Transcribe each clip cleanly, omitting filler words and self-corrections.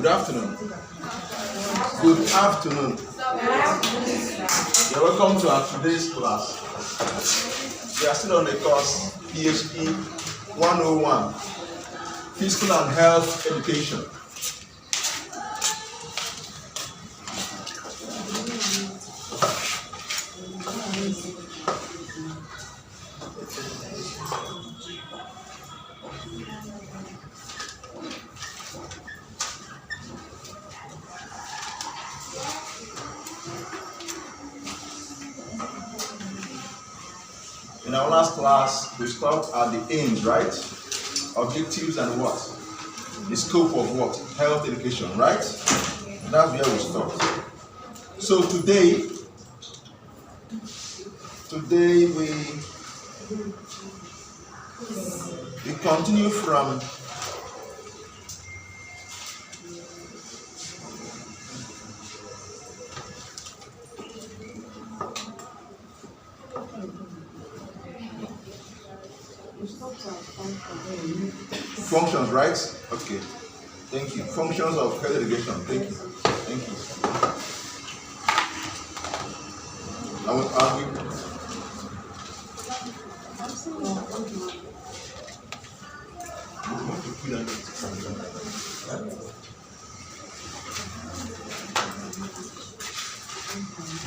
Good afternoon. Good afternoon. You're welcome to our today's class. We are still on the course PhD 101, Physical and Health Education. In our last class, we stopped at the aims, right? Objectives and what? The scope of what? Health education, right? That's where we stopped. So today we continue from functions, right? Okay. Thank you. Functions of health education. Thank you. Thank you. I will argue.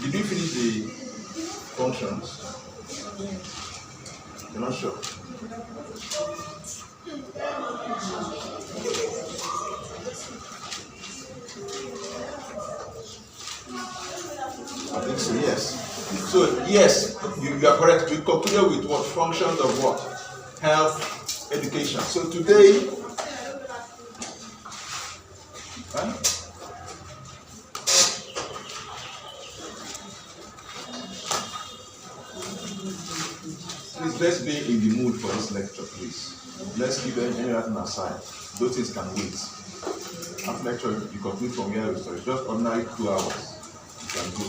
Did you finish the functions? You're not sure? I think so, yes. So, yes, you are correct. We concluded with what? Functions of what? Health education. So, today, please, let's be in the mood for this lecture, please. Let's keep anything aside. Those things can wait. After lecture, you continue from here you stop. It's just ordinary 2 hours. You can go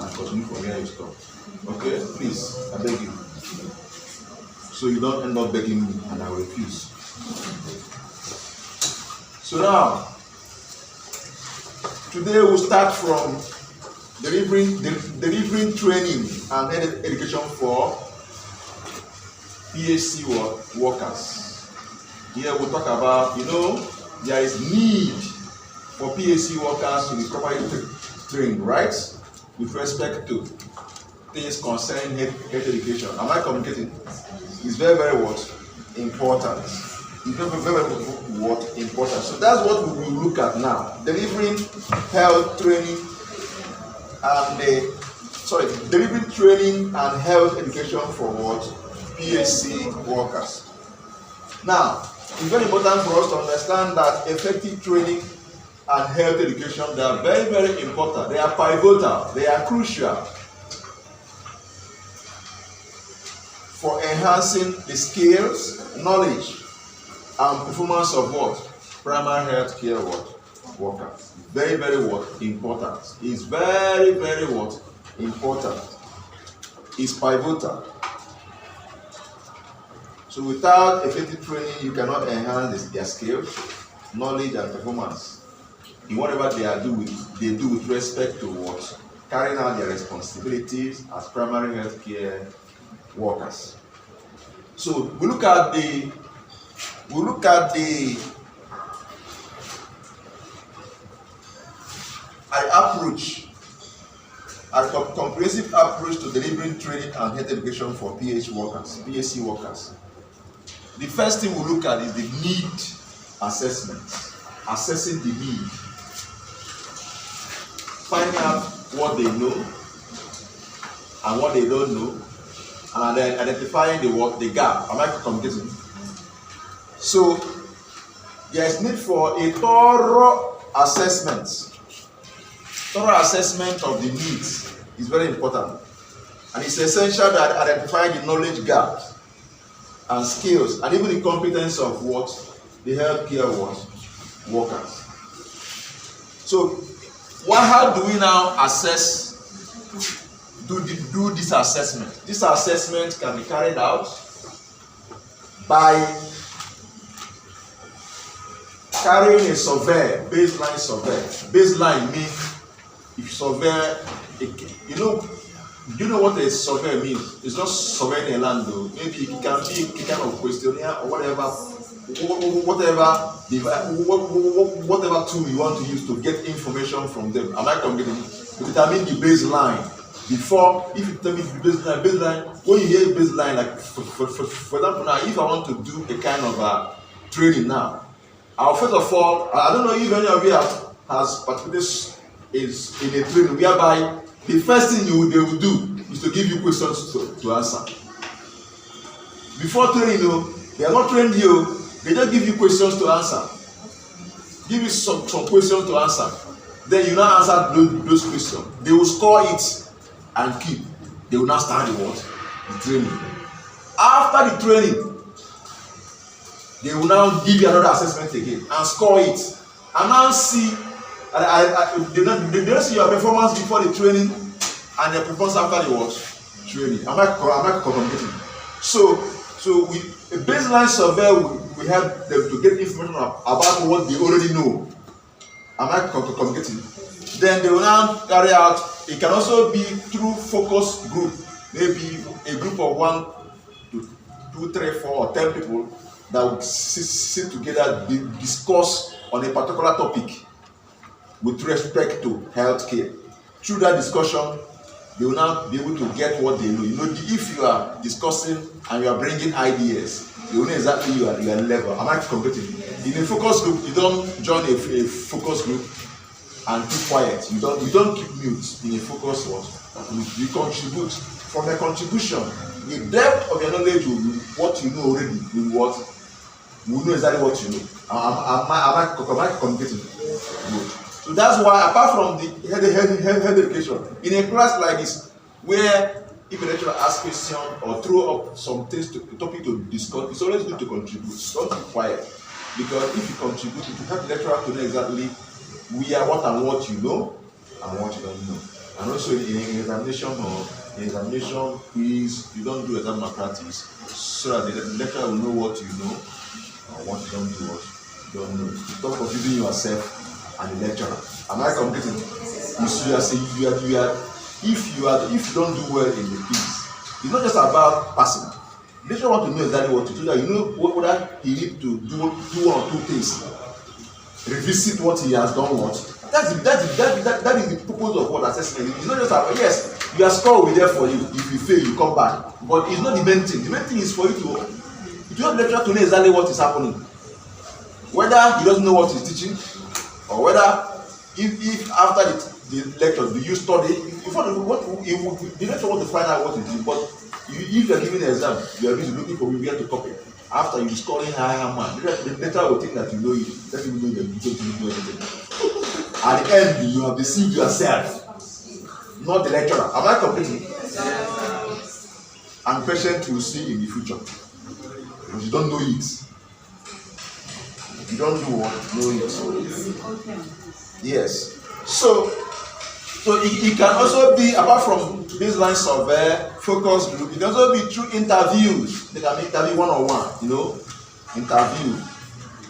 and continue from here you stop. Okay? Please, I beg you. So you don't end up begging me and I refuse. So now, today we'll start from delivering training and education for PHC workers. Here we'll talk about, there is need for PHC workers to be properly trained, right? With respect to things concerning health education. Am I communicating? It's very, very what? Important. It's very, very what? Important. So that's what we will look at now. Delivering health training and delivering training and health education for what? PHC workers. Now, it's very important for us to understand that effective training and health education, they are very, very important. They are pivotal. They are crucial for enhancing the skills, knowledge, and performance of what? Primary health care workers. Very, very what? Important. It's very, very what? Important. It's pivotal. So without effective training, you cannot enhance their skills, knowledge, and performance in whatever they do with respect to what? Carrying out their responsibilities as primary health care workers. So we look at the approach, a comprehensive approach to delivering training and health education for PHC workers. The first thing we look at is the need assessment. Assessing the need. Finding out what they know and what they don't know, and then identifying the gap. Am I communicating? So there is need for a thorough assessment. Thorough assessment of the needs is very important, and it's essential to identify the knowledge gaps and skills and even the competence of what the healthcare workers. So, how do we now do this assessment? This assessment can be carried out by carrying a survey, baseline survey. Baseline means if you survey, you know, do you know what a survey means? It's not surveying a land though. Maybe it can be a kind of questionnaire or whatever tool you want to use to get information from them. Am I communicating? To determine the baseline. Before, if you tell me the baseline, when you hear baseline, like for example now, if I want to do a kind of training now, I'll first of all, I don't know if any of you has participated is in a training whereby the first thing they will do is to give you questions to answer. Before training, they are not trained you, they just give you questions to answer. Give you some questions to answer. Then you now answer those questions. They will score it and keep. They will now start the training. After the training, they will now give you another assessment again and score it. And now see, they don't see your performance before the training and their performance after the training. Am I communicating? So with a baseline survey, we help them to get information about what they already know. Am I communicating? Then they will now carry out. It can also be through focus group, maybe a group of 1 to 2, 3, 4, or 10 people that would sit together, discuss on a particular topic with respect to healthcare. Through that discussion, they will now be able to get what they know. You know, if you are discussing and you are bringing ideas, you know exactly your level. Am I communicating? In a focus group, you don't join a focus group and keep quiet. You don't keep mute in a focus group. You contribute. From the contribution, the depth of your knowledge will be what you know already. Will know exactly what you know. Am I communicating? Good. So that's why, apart from the head education, in a class like this, where if a lecturer asks questions or throw up some things topic to discuss, it's always good to contribute. Don't be quiet, because if you contribute, it will help the lecturer to know exactly what you know and what you don't know. And also in examination quiz, you don't do exam malpractice, so that the lecturer will know what you know and what you don't do, what you don't know. Stop confusing yourself and the lecturer. Am I completing? If you don't do well in the quiz, it's not just about passing. The lecturer want to know exactly what to do, so that you know whether he need to do 1 or 2 things. Revisit what he has done. That is the purpose of what assessment. It's not just about, yes, your score will be there for you. If you fail, you come back. But it's not the main thing. The main thing is for you to help the lecturer to know exactly what is happening. Whether he doesn't know what he's teaching, or whether if after the lecture do you study, the lecturer want to find out what it is. But if you are giving an exam, you are busy looking for where to copy. After you scoring higher mark, the lecturer will think that you know it. Let him know that you don't know anything. At the end, you have deceived yourself, not the lecturer. Am I completing? And patient will see in the future, because you don't know it. You don't know it. Yes. So it can also be, apart from baseline survey, focus group, it can also be through interviews. They can be interviewed one-on-one, interview.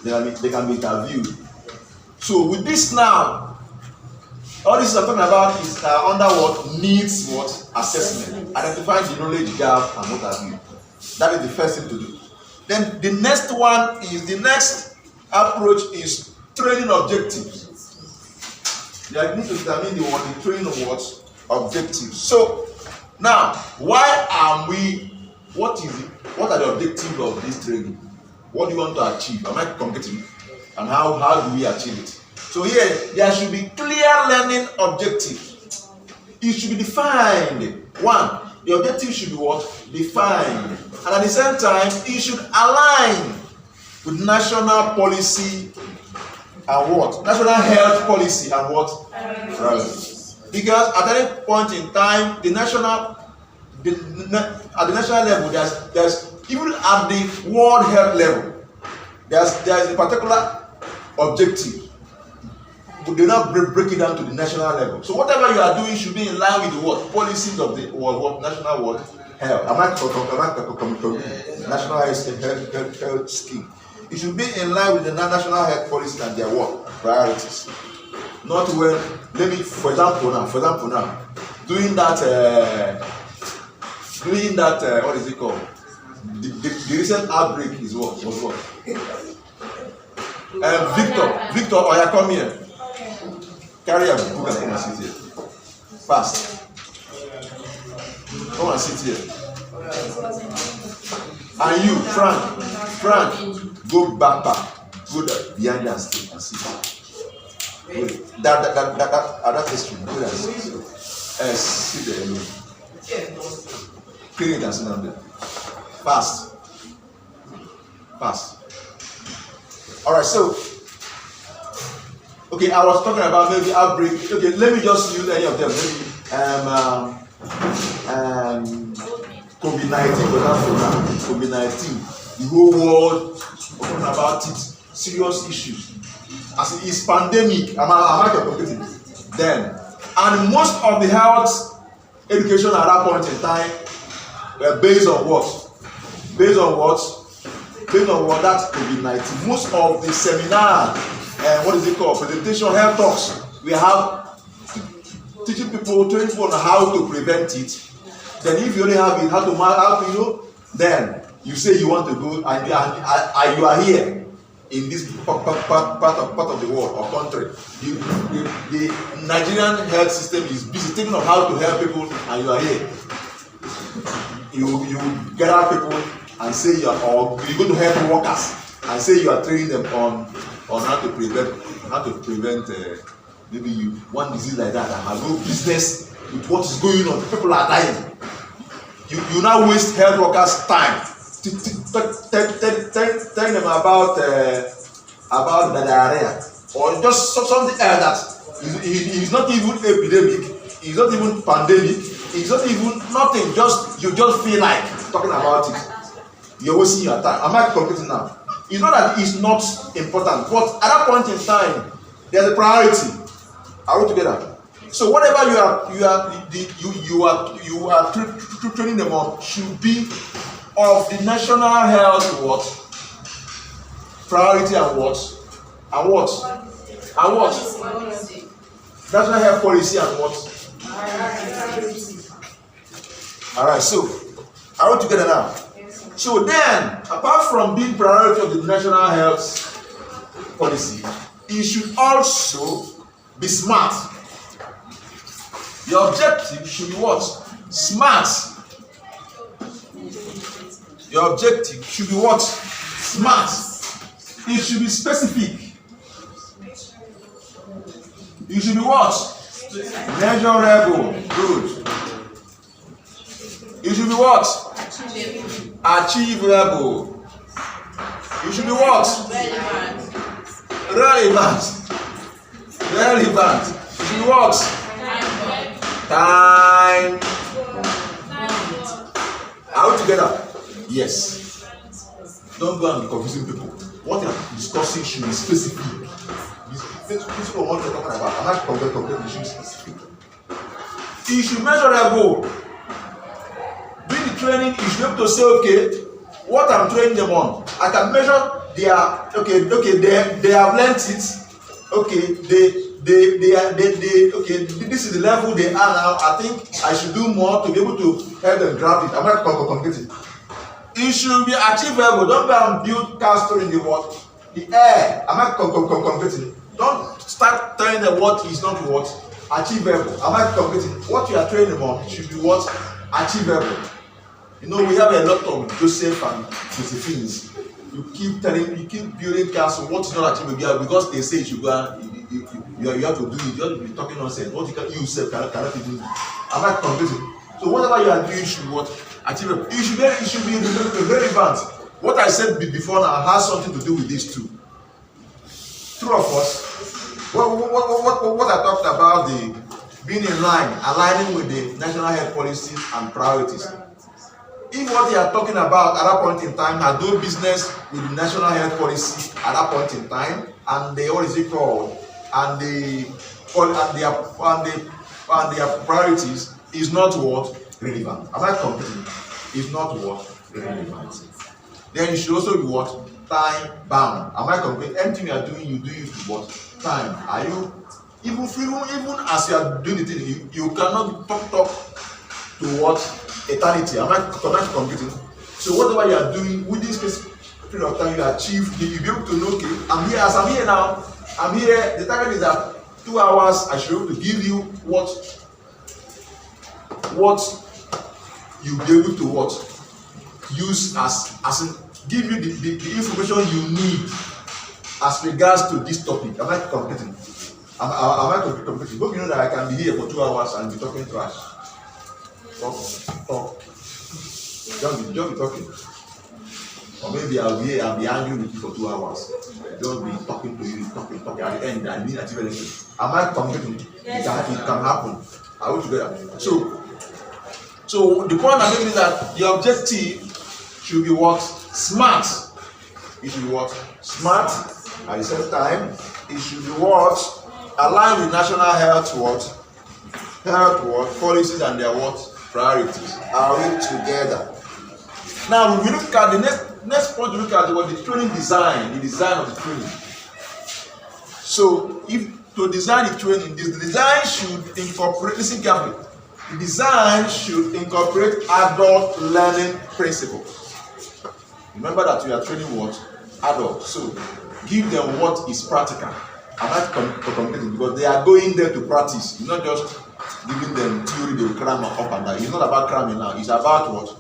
They can be interviewed. So with this now, all this I'm talking about is under what needs assessment, identifying the knowledge gap and what have you. That is the first thing to do. Then the next approach is training objectives. You need to determine the training of objectives. So now, what are the objectives of this training? What do you want to achieve? Am I communicating? And how do we achieve it? So here, there should be clear learning objectives. It should be defined. 1, the objective should be defined. And at the same time, it should align with national policy and national health policy and because at any point in time, at the national level, there's even at the World Health level, there's a particular objective, but they not break it down to the national level. So whatever you are doing should be in line with the policies of the national health. National health scheme. it should be in line with the national health policy and their what priorities. Not when, let me, for example now, doing that, what is it called? The recent outbreak is what? Was what? Victor, Oya, come here. Carry a book and come and sit here. Fast. Come and sit here. And you, Frank, go back, go behind and stay and sit. Wait, that is true. Go and sit. Sit there alone. Clean it and sit down there. Fast. Alright, so okay, I was talking about maybe outbreak. Okay, let me just use any of them. Maybe COVID-19, for example, COVID-19. The whole world talking about it. Serious issues. As it is pandemic, am I calculating? Then, and most of the health education at that point in time were based on what? Based on what that COVID-19. Most of the seminar, what is it called? Presentation, health talks, we have teaching people, training people on how to prevent it. Then if you only have it, how to then you say you want to go and you are here in this part of the world or country. The Nigerian health system is busy thinking of how to help people, and you are here. You gather people and say you're going to help workers and say you are training them on how to prevent maybe one disease like that has no business with what is going on. People are dying. You now waste health workers' time telling them about the diarrhea or just something else that is not even epidemic, it's not even pandemic, it's not even nothing. You just feel like talking about it. You're wasting your time. Am I completing now? It's not that it's not important, but at that point in time, there's a priority. Are we together? So whatever you are training them on should be of the national health what priority and what national health policy and what. All right. So are we together now? So then, apart from being priority of the national health policy, it should also be smart. Your objective should be what? Smart. Your objective should be what? Smart. It should be specific. It should be what? Measurable. Good. It should be what? Achievable. It should be what? Relevant. It should be what? Time. Are we together? Yes. Don't go and be confusing people. What you are discussing should be specific. This is what we're talking about. I'm not comparing issues specific. It should be measurable. Doing the training, you should be able to say, okay, what I'm training them on, I can measure their they have learned it. Okay, okay, this is the level they are now. I think I should do more to be able to help them grab it. I'm not complicated. It should be achievable. Don't go and build castle in the air. I'm not complicated. Don't start telling them what is not what achievable. I'm not complicated. What you are training them on should be what achievable. You know, we have a lot of Joseph and Josephines. You keep building castle. What is not achievable because they say you should go. You have to do it. You have to be talking nonsense. What you yourself cannot do. I'm not confusing. So whatever you are doing should what achievable. It should be relevant. What I said before now has something to do with this too. True of us. What I talked about the being in line, aligning with the national health policies and priorities. If what they are talking about at that point in time had no business with the national health policy at that point in time, and the what is it called, and their priorities is not what relevant. Am I completing? Is not what relevant. Then it should also be what time bound. Am I complete? Anything you are doing, you do it to what time? Are you even as you are doing the thing, you cannot talk to what eternity? Am I computing? So whatever you are doing within this period of time, you achieve. You'll be able to know. Okay, I'm here. As I'm here now, I'm here. The target is that 2 hours. I should be able to give you what you'll be able to what use as in give you the information you need as regards to this topic. Am I competing? Am I competing? Hope you know that I can be here for 2 hours and be talking trash. Talk. Just be talking. Or maybe I'll be angry with you for 2 hours. Just be talking to you, talking. At the end, I need achieve anything. Am I competing? Yes. It can happen. Are we together? So the point I'm making is that the objective should be what? Smart. It should be what? Smart. At the same time, it should be what? Aligned with national health policies and their what? Priorities. Are we together? Now we look at the next point. We look at what the training design, the design of the training. So if to design the training, the design should incorporate. Listen carefully. The design should incorporate adult learning principles. Remember that we are training what? Adults. So give them what is practical. I'm not competing because they are going there to practice. It's not just giving them theory they will cram up and down. It's not about cramming now. It's about what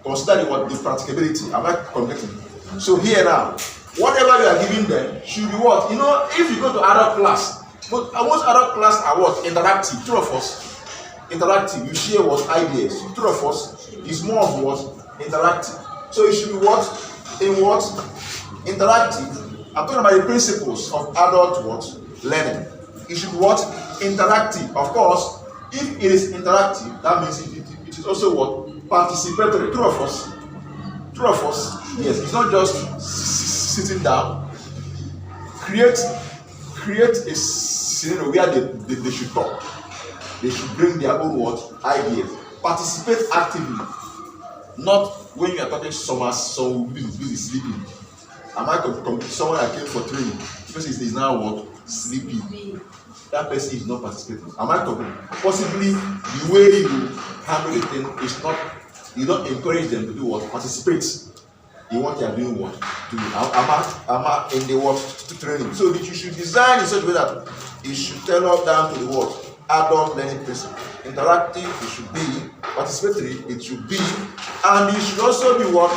consider what the practicability. I'm not competing. So here now, whatever you are giving them should be what? You know, if you go to adult class, but most adult class are what? Interactive. Two of us. Interactive. You share what? Ideas. Two of us is more of what? Interactive. So it should be what? In what? Interactive. I'm talking about the principles of adult what? Learning. It should be what? Interactive. Of course, if it is interactive, that means it is also what? Participatory. Two of us. Yes. It's not just sitting down. Create a scenario where they should talk. They should bring their own what? Ideas. Participate actively. Not when you are talking someone busy sleeping. Am I someone that came for training? The person is now what? Sleeping. That person is not participating. Am I talking? Possibly the way you handle the thing is not, you don't encourage them to do what? Participate in what they are doing what? Am in the what? Training. So you should design in such a way that it should tailor down to the what? Adult learning principle. Interactive, it should be. Participatory, it should be. And it should also be what?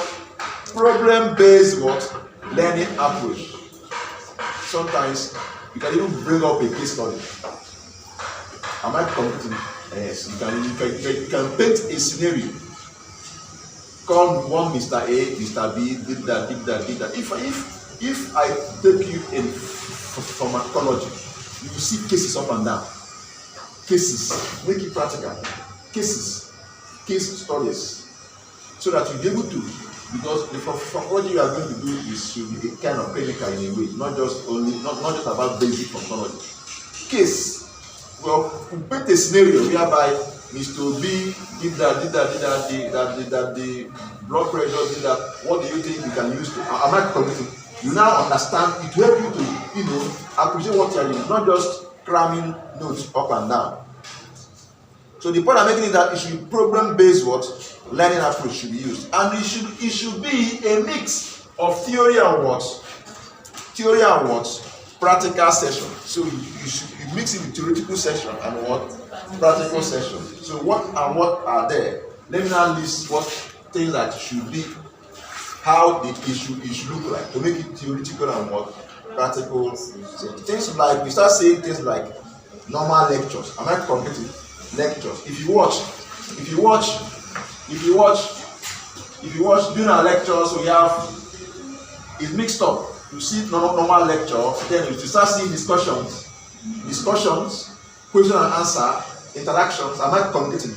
Problem-based what? Learning approach. Sometimes you can even bring up a case study. Am I competing? Yes, you can paint a scenario. Call one Mr. A, Mr. B, did that. If I take you in pharmacology, you will see cases up and down. Cases, make it practical. Cases, case studies, so that you'll be able to, because the pharmacology you are going to do is should be a kind of clinical in a way, not just about basic pharmacology. Case, well, we paint a scenario whereby Mr. B did that, the blood pressure did that. What do you think you can use to? Am I committing? You now understand. It will help you to, appreciate what you are doing, not just cramming notes up and down. So the point I'm making is that it should be problem-based what learning approach should be used, and it should be a mix of theory and what practical session. So you mix it with theoretical session and what practical session. So what are there? Let me now list what things that should be, how it should look like to make it theoretical and what practical. Things like, we start saying things like normal lectures. Am I completing lectures? If you watch during our lectures, we have it's mixed up. You see normal lecture, then you start seeing discussions, question and answer, interactions. Am I completing?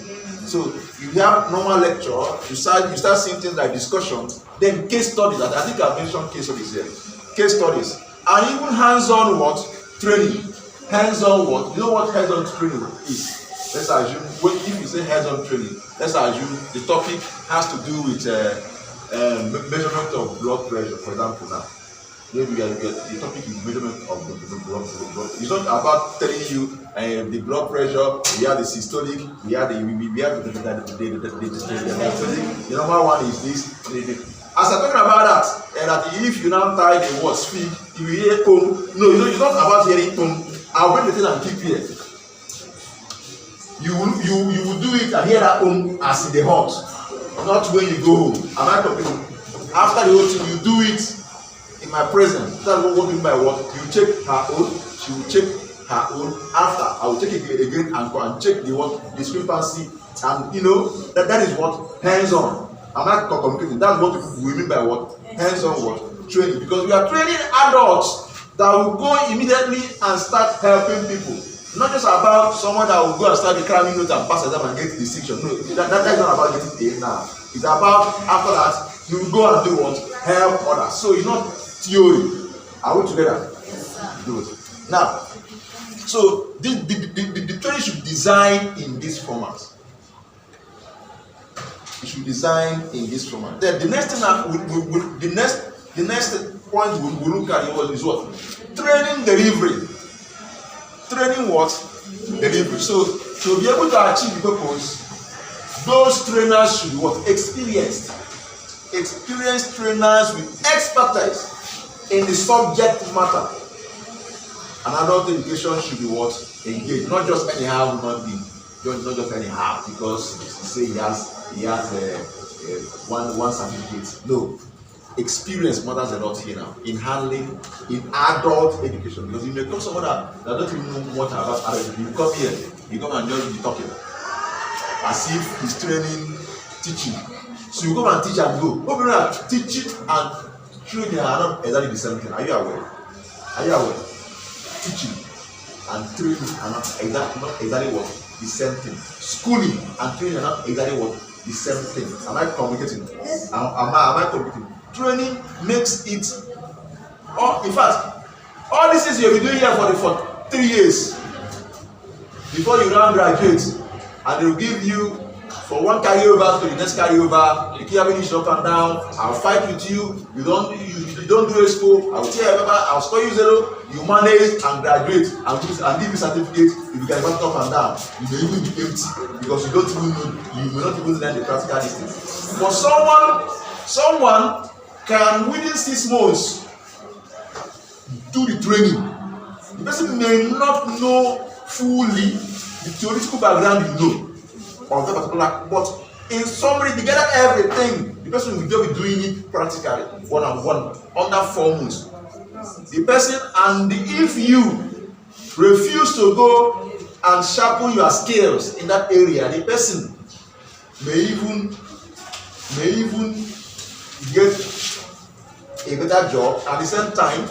So you have normal lecture, you start seeing things like discussions, then case studies. I think I mentioned case studies here. Case studies. And even hands-on what? Training. Hands-on what? You know what hands-on training is? Let's assume, if you say hands-on training, let's assume the topic has to do with measurement of blood pressure, for example. Now, maybe the topic is measurement of the blood. It's not about telling you the blood pressure. We have the systolic. We have the diastolic. The normal one is this. As I'm talking about that, and that if you now tie the word speak, you hear tone. No, it's not about hearing tone. I'll bring the thing and keep here. You will do it and hear that tone as in the hot, not when you go home. Am I talking? After the whole thing, you do it in my presence. That's what you mean by what? You check her own, she will check her own. After, I will check it again and check the what discrepancy, and that is what hands-on. I'm not communicating. That's what we mean by what hands-on what training. Because we are training adults that will go immediately and start helping people. Not just about someone that will go and start the cramming notes and pass exam and get distinction. No, that's not about getting A now. It's about after that you will go and do what? Help others. So it's not theory. Are we together? Yes, sir. Good. Now, so the training should design in this format. It should design in this format. Then the next thing the next point we look at is what? Training delivery. Training what? Delivery. So to be able to achieve the purpose, those trainers should be what? Experienced trainers with expertise in the subject matter. And adult education should be what? Engaged. Not just anyhow, not just anyhow, because you say he has one certificate. No. Experience matters a lot here now in handling in adult education, because you may come someone that don't even know what about adult education. You come here, you come and just be talking as if he's training, teaching. So you come and teach and go. People are teaching and training are not exactly the same thing. Are you aware? Teaching and training are not exactly what the same thing. Schooling and training are not exactly what the same thing. Am I communicating? Am I communicating? Training makes it. In fact, all these things you'll be doing here for 3 years before you now graduate, and they will give you for one carryover to the next carryover. You keep having it up and down. I'll fight with you. You don't do expo. I will tell you, remember, I'll score you 0. You manage and graduate and give you certificate. If you can go up and down, you may even be empty because you don't even know. You may not even learn the practical things. For someone can within 6 months do the training. The person may not know fully the theoretical background you know of that particular, but in summary, they gather everything. The person will just be doing it practically, one-on-one, under 4 months. The person, and if you refuse to go and sharpen your skills in that area, the person may even get a better job at the same time,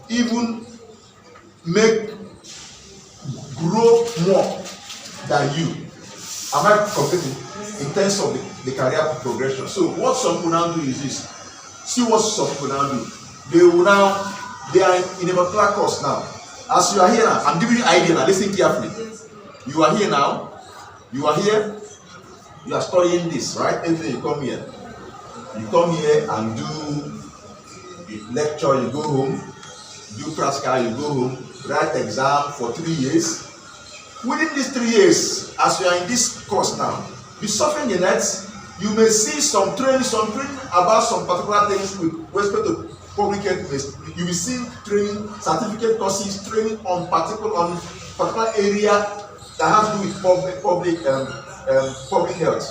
even grow more than you. Am I completing in terms of the career progression? So what some people now do is this. See what some people now do. They are in a particular course now. As you are here now, I'm giving you an idea now. Listen carefully. You are here now. You are here. You are studying this, right? Every day you come here. You come here and do lecture, you go home. Do practical, you go home. Write exam for 3 years. Within these 3 years, as you are in this course now, you surfing the net, you may see some training about some particular things with respect to public health. You will see training, certificate courses, training on particular area that has to do with public health.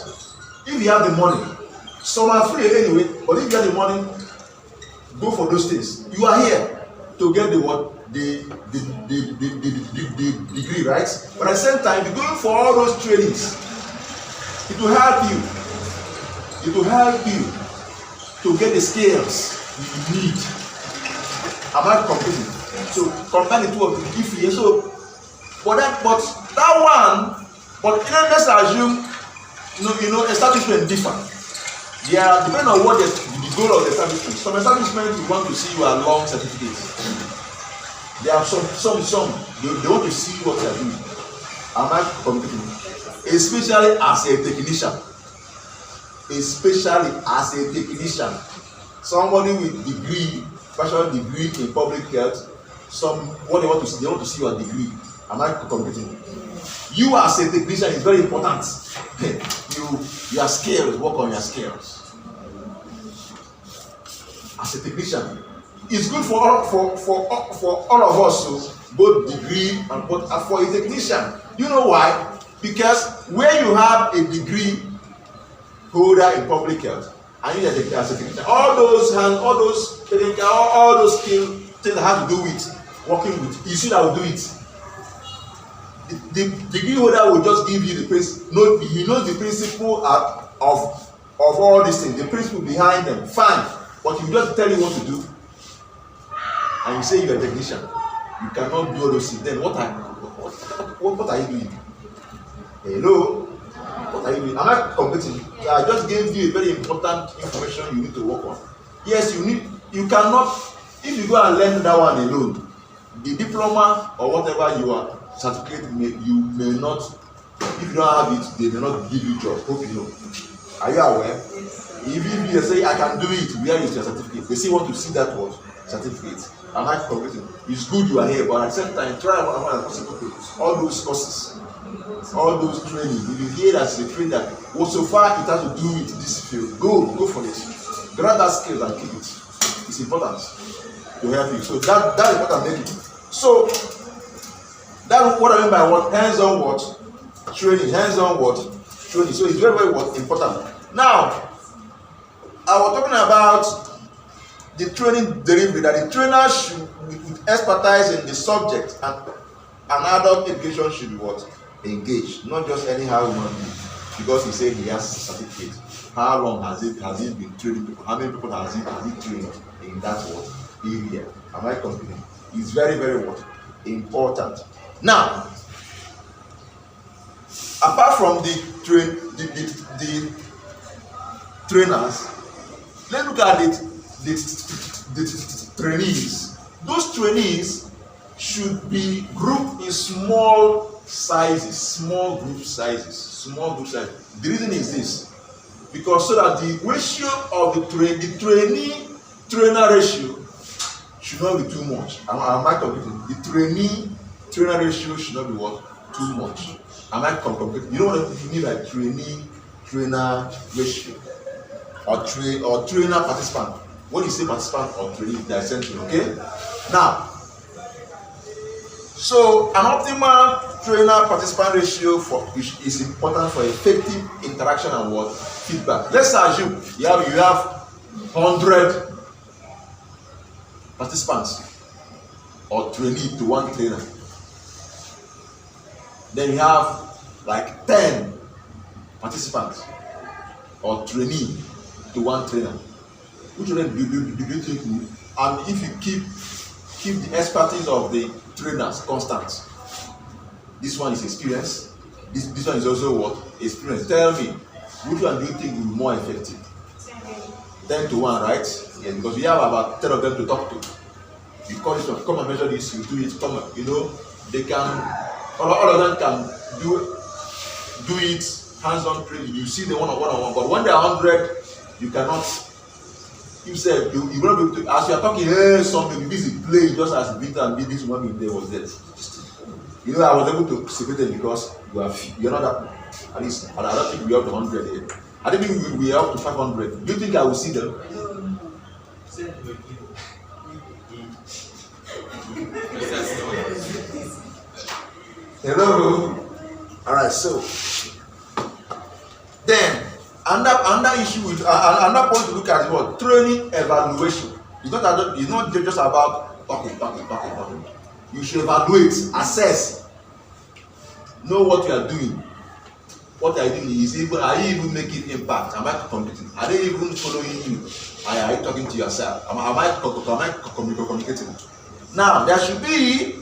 If you have the money, some are free anyway, but if you have the money, go for those things. You are here to get the degree, right? But at the same time, you're going for all those trainings. It will help you. It will help you to get the skills you need. Am I completing? So combine the two of them. If you so, but that one, but let's assume, establishment different. Yeah, depending on what the goal of the establishment. Some establishments you want to see you are long certificates. There are some they want to see what you are doing. Am I communicating? Especially as a technician. especially as a technician, somebody with degree, bachelor degree in public health. What they want to see, they want to see your degree. Am I communicating? You as a technician is very important. Your skills, work on your skills. As a technician, it's good for all of us, so both degree and both for a technician. You know why? Because where you have a degree holder in public health and you as a technician, all those technical, all those skills, things that have to do with working with, you see that will do it. The degree holder will just give you the principle. He knows the principle of all these things, the principle behind them. Fine, but he just tell you what to do, and you say you're a technician. You cannot do all those things. Then what are you doing? Hello, what are you doing? Am I competing? I just gave you a very important information you need to work on. Yes, you cannot. If you go and learn that one alone, the diploma or whatever you are certificate you may not, if you don't have it, they may not give you job. Hope you know. Are you aware? If you say I can do it, where is your certificate? They still want to see that word certificate. Am I competing? It's good you are here, but at the same time, try all those courses, all those training. If you hear that the training that so far it has to do with this field, go for this. Grab that skill and keep it. It's important to help you. So that is what I'm making. So that's what I mean by what hands-on what training, hands-on what training. So it's very, very important. Now, I was talking about the training delivery, that the trainer should, with expertise in the subject and adult education, should be what? Engaged, not just anyhow human being. Because he said he has a certificate. How long has he been training people? How many people has he trained in that what area? Am I confident? It's very, very what? Important. Now, apart from the trainers, let's look at the trainees. Those trainees should be grouped in small group sizes. The reason is this, because so that the ratio of the trainee-trainer ratio should not be too much. Am I completing? The trainee-trainer ratio should not be what? Too much. Am I completing? You know what you mean by trainee-trainer ratio? Or trainer participant. When you say participant or trainee, they are essential, okay? Now, so an optimal trainer participant ratio is important for effective interaction and what? Feedback. Let's assume you have 100 participants or trainee to one trainer. Then you have like 10 participants or trainee to one trainer. Which of them do you think will? And if you keep the expertise of the trainers constant, this one is experience, this one is also what? Experience. Tell me, which one do you think will be more effective? 10 to 1, right? Yeah, because we have about 10 of them to talk to. You call this one, come and measure this, you do it, come on, you know, they can, all of them can do it hands-on training. You see the one-on-one, but when there are 100, you cannot. You said you will not be able to. As you are talking, hey, something be busy playing just as Victor and this one in there was dead. You know, I was able to separate them because you are not that. At least, I don't think we are up to 100 here. I don't think we are up to 500. Do you think I will see them? Hello. All right. So then. Another issue with another point to look at is what? Training evaluation. It's not just about talking. You should evaluate, assess, know what you are doing. What are you doing? Are you even making impact? Am I communicating? Are they even following you? Are you talking to yourself? Am I communicating? Now there should be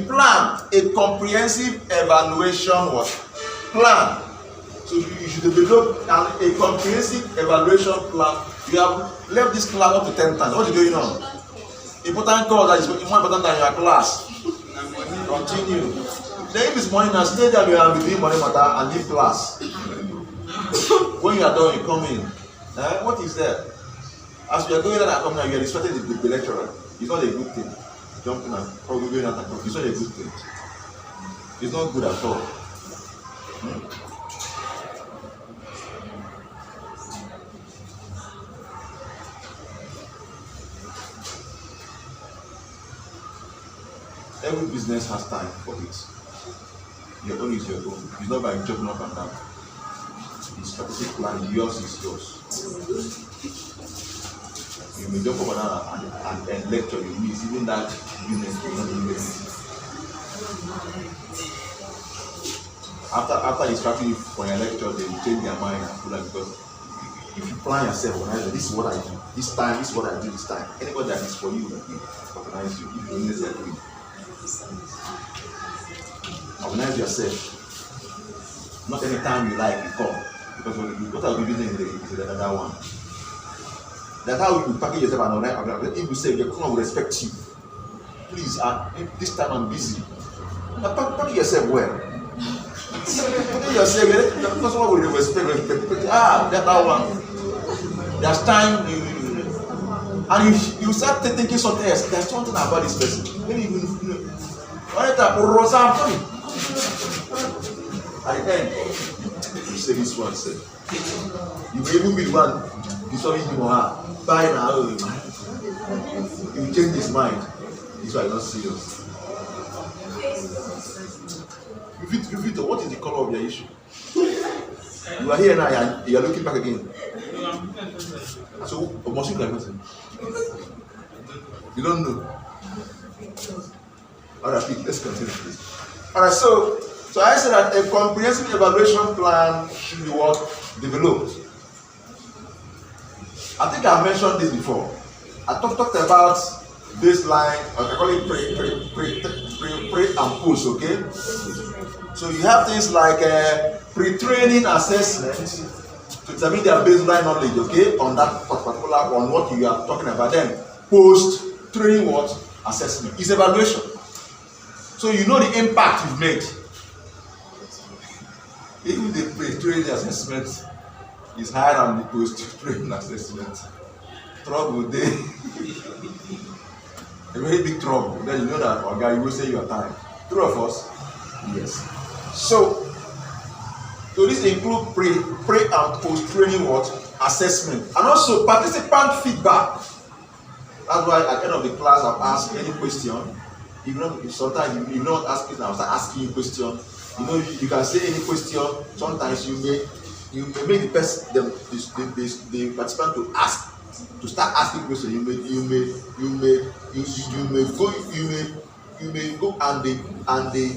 planned a comprehensive evaluation plan. So you should develop a comprehensive evaluation plan. You have left this class up to 10 times. What are you doing now? Important course that is more important than your class. Continue. Then if it's morning, now stay there, you will be doing morning matter and leave class. When you are done, you come in. What is that? As we are going out and coming out, you are distracted the lecturer. It's not a good thing. Jumping and probably going out and coming. It's not a good thing. It's not good at all. Every business has time for it. Your own is your own. It's not by jumping up and down. It's strategic plan. Yours is yours. You may jump up and down and lecture. You miss even that business. You not even it. After instructing you for your lecture, they will change their mind and pull out, because if you plan yourself, organize, this is what I do. This time, this is what I do this time. Anybody that is for you will organize you. If you necessarily do it. Organize yourself. Not any time you like, you come. Because what I'll be doing is another one. That's how you package yourself and organize. If you say your customer will respect you, please, this time I'm busy. Now package yourself well. Package yourself, the customer will respect. That one. There's time, and you start thinking something else. There's something about this person. Maybe even at the end, you say this one, say. You may even be the one disturbing him or her. Buy now, you change his mind. This one is not serious. Vito, what is the color of your issue? You are here now, you are looking back again. So, must you like what? You don't know. Alright, let's continue, please. Alright, so I said that a comprehensive evaluation plan should be what? Developed. I think I mentioned this before. I talked about baseline, I call it pre and post, okay? So you have things like pre-training assessment to determine their baseline knowledge, okay, on that particular, on what you are talking about. Then post-training what? Assessment. It's evaluation. So you know the impact you've made. Even the pre-training assessment is higher than the post-training assessment. Trouble there. A very big trouble. Then you know that, or guy, you will say your time. True of us? Yes. So this include pre and post-training what? Assessment. And also participant feedback. That's why at the end of the class I've asked any question. Sometimes you don't ask it, I'll start asking you question. You know, you can say any question. Sometimes you may make the person the participant to start asking questions. You may go and they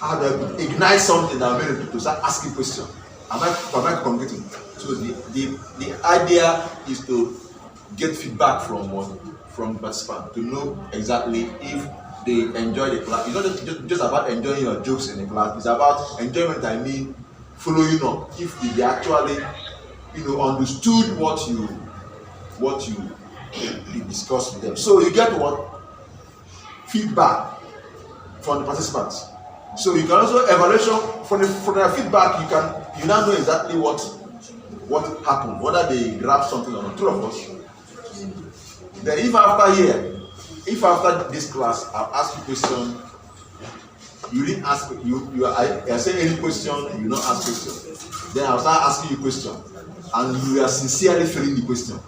how do I ignite something that made people to start asking questions. Am I communicating? So the idea is to get feedback from the participant to know exactly if they enjoy the class. It's not just about enjoying your jokes in the class. It's about enjoyment. I mean, following up. If they actually, understood what you discussed with them. So you get what? Feedback from the participants. So you can also evaluation from the feedback. You now know exactly what happened, whether they grabbed something or not. True of us. Then if after this class I've asked you question, you didn't ask I say any question, you not ask question. Then I'll start asking you question, and you are sincerely feeling the question.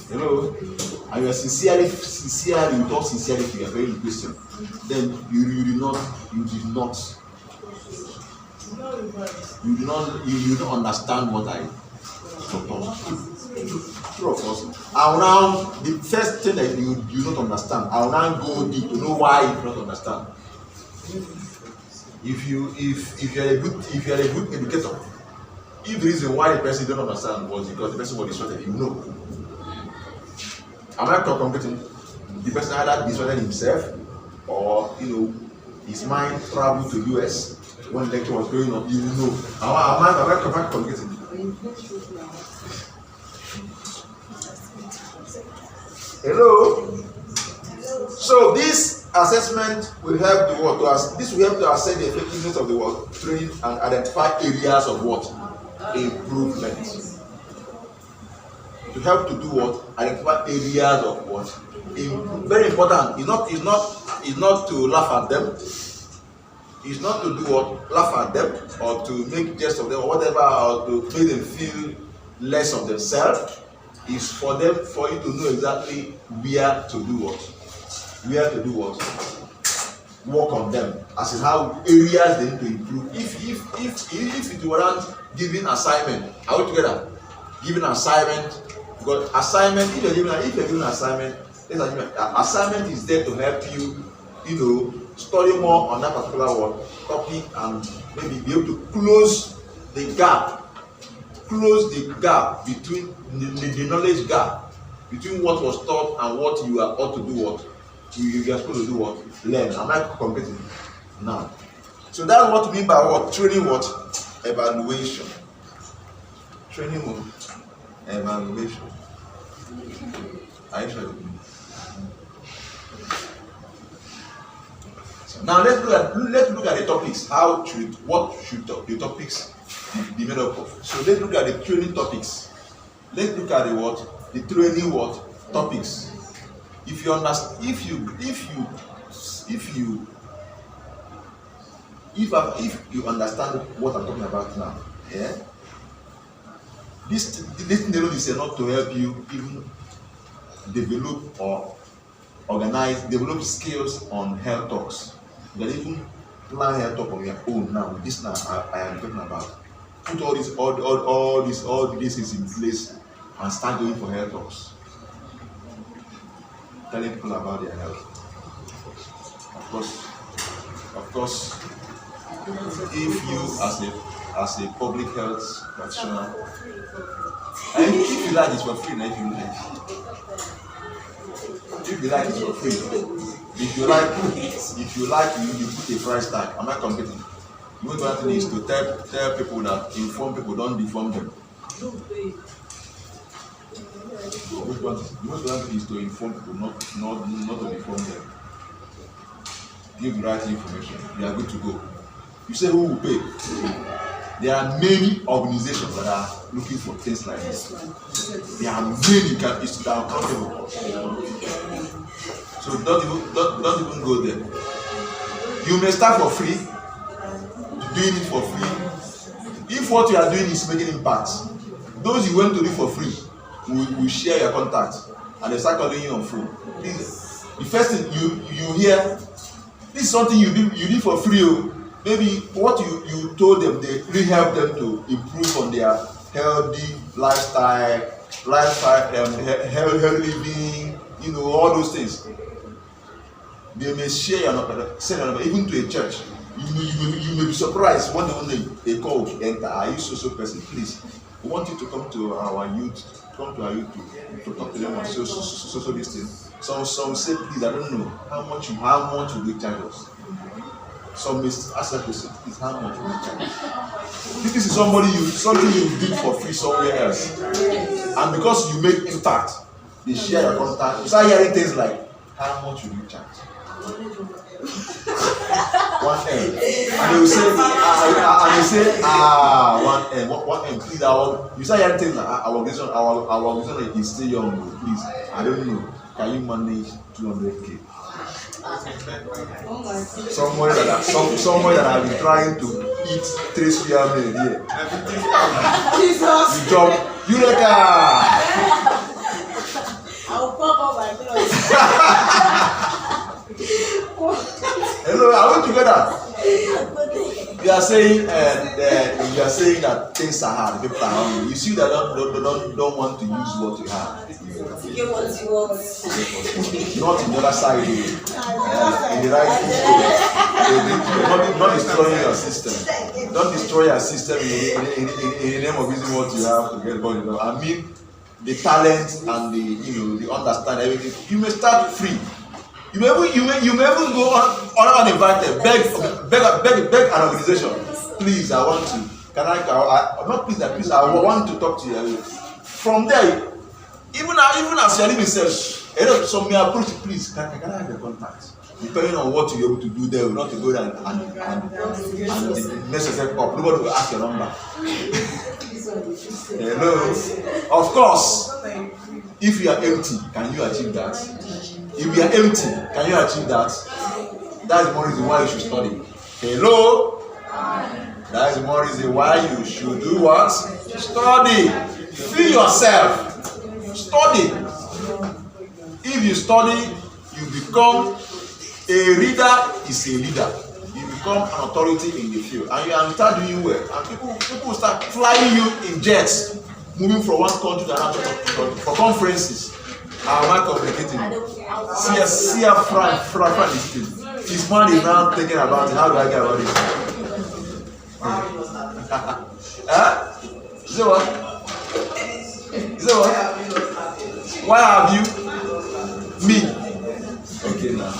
Hello, and you are sincerely without sincerity, you are feeling the question. Then you do not understand what I proposed. True of course. I'll now, the first thing that you don't understand, I'll now go deep to know why you don't understand. If you are a good educator, if the reason why the person don't understand was because the person was distracted, you know. Am I communicating? The person either distracted himself, or his mind traveled to US when the lecture was going on. You know. Am I communicating? Hello. So this assessment will help the work to us. This will help to assess the effectiveness of the work training and identify areas of what improvement. To help to do what? Identify areas of what? Very important. It's not to laugh at them. It's not to do what? Laugh at them or to make jest of them or whatever, or to make them feel less of themselves. It's for you to know exactly where to do what? Where to do what? Work on them. As in how areas they need to improve. If it weren't giving assignment, are we together? Giving assignment. Because assignment, if you're given assignment, assignment is there to help you, study more on that particular topic and maybe be able to close the gap between the knowledge gap between what was taught and what you are ought to do what you are supposed to do what learn. Am I completing now? So that's what we mean by what training, what evaluation. Training what evaluation. Are you sure? So now let's look at the topics. What should the topics be made up of? So let's look at the training topics. Let's look at the training topics. If you understand, if you understand what I'm talking about now, yeah. This is enough to help you even develop or develop skills on health talks. You can even plan health talk on your own now. This now I am talking about. Put all these things in place and start going for health talks. Telling people about their health. Of course, if you as a public health practitioner, and if you like it for free, now if you like it for free, if you like you put a price tag. Am I competing? The most important thing is to tell people that inform people, don't deform them. The most important thing is to inform people, not to deform them. Give the right information. You are good to go. You say who will pay? There are many organizations that are looking for things like this. There are many. It's accountable. So don't even go there. You may start for free, doing it for free. If what you are doing is making impact, those you went to do for free will share your contact and they start calling you on phone. Please, the first thing you hear, this is something you did for free. Maybe what you told them, they really help them to improve on their healthy lifestyle, healthy living, all those things. They may share your number, send your number, even to a church. You may be surprised when they call enter. Are you so person? Please, we want you to come to our youth, to talk to them and so this thing. Some say, please, I don't know how much will they charge us. Some may ask that question, please, how much will they charge us? If this is something you did for free somewhere else, and because you make impact, they share your contact. You start hearing things like, how much will you charge? 1 M. And they will say, 1 M. 1 M, please. You start hearing things like, our organization is still young, please. I don't know. Can you manage 200K? Somewhere that I've been trying to eat 3 square meals a year. Jesus. You jump. Eureka! I'll pop up my clothes. Hello, are we together? You are saying that things are hard. People are hungry. You see that don't want to use what you have. Not in the other side, in the right not destroying your system. Don't destroy your system in the name of using what you have to get going. I mean, the talent and the understand everything. You may start free. You may even go uninvited. Beg an organization. Please, I want to. Not please. Please, I want to talk to you. From there, even as you are living self, some may approach you. Please, can I have your contact? depending on what you're able to do there, not to go there and mess yourself up. Nobody will ask your number. Hello. Of course, if you are empty, can you achieve that? If you are empty, can you achieve that? That's more reason why you should study. Hello. That is more reason why you should do what? Study. Fill yourself. Study. If you study, you become a reader is a leader. You become an authority in the field, and you start doing well. And people start flying you in jets, moving from one country to another for conferences. Am I communicating? See a friend is still. His man is now thinking about it. How do I get about it? Huh? Is it what? Is it what? Why have you? Me. Okay now.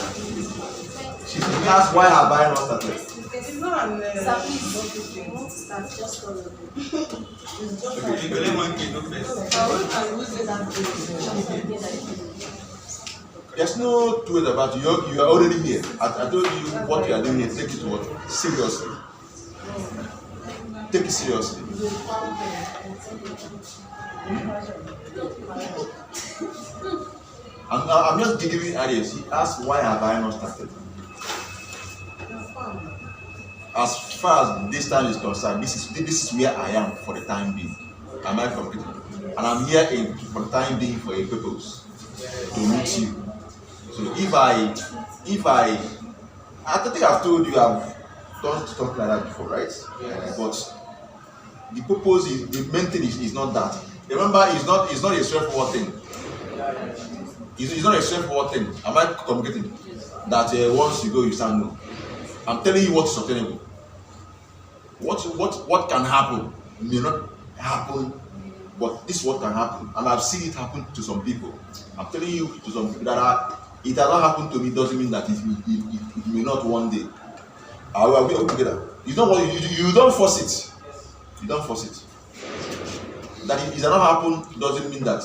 She asked, why have I not started? It's not an you want to start just for There's no two ways about it. You are already here. I told you what you are doing here. Take it what? Seriously. Take it seriously. I'm just giving ideas. He asked, why have I not started? As far as this time is concerned, this is where I am for the time being. Am I completed? And I'm here for the time being for a purpose, to meet you. So if I think I've told you I've done stuff like that before, right? But the purpose is, the main thing is not that. Remember, it's not a straightforward thing. It's not a straightforward thing. Am I communicating? That once you go, you stand no. I'm telling you what is obtainable. What can happen may not happen, but this is what can happen, and I've seen it happen to some people. I'm telling you to some people that it has not happened to me doesn't mean that it may not one day. I will be all together. You don't force it. You don't force it. That it has not happened doesn't mean that.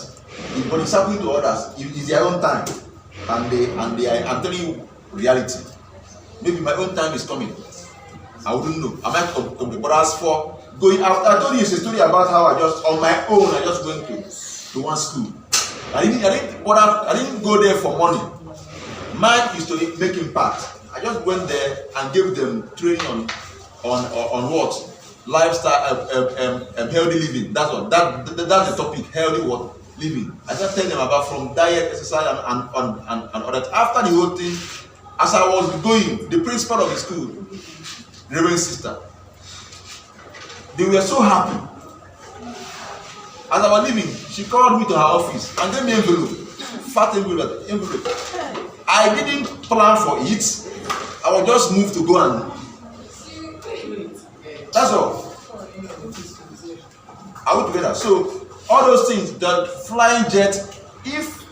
But it's happening to others. It's their own time, and they I'm telling you reality. Maybe my own time is coming. I wouldn't know. I might come. But as for going out, I told you it's a story about how I just on my own I just went to one school. I didn't go there for money. Mine is to make impact. I just went there and gave them training on what lifestyle, healthy living. That's what that's the topic. Healthy what living. I just tell them about from diet, exercise, and other. After the whole thing, as I was going, the principal of the school, Reverend Sister, they were so happy. As I was leaving, she called me to her office and gave me envelope, fat envelope. I didn't plan for it. I was just moved to go and. That's all. Are we together? So all those things, the flying jet, if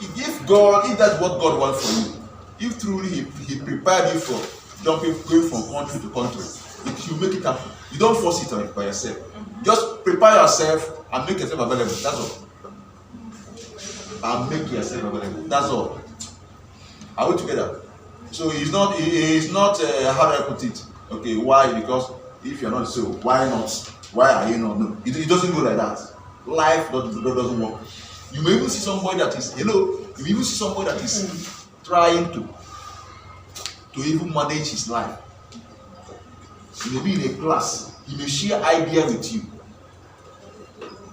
that's what God wants from you, if truly He prepared you for jumping, going from country to country, you make it happen. You don't force it by yourself. Just prepare yourself and make yourself available. That's all. And make yourself available. That's all. Are we together? So it's not how do I put it? Okay, why? Because if you're not so, why not? Why are you not? No, it doesn't go like that. Life doesn't work. You may even see somebody that is You may even see somebody that is trying to even manage his life. He may be in a class. He may share idea with you,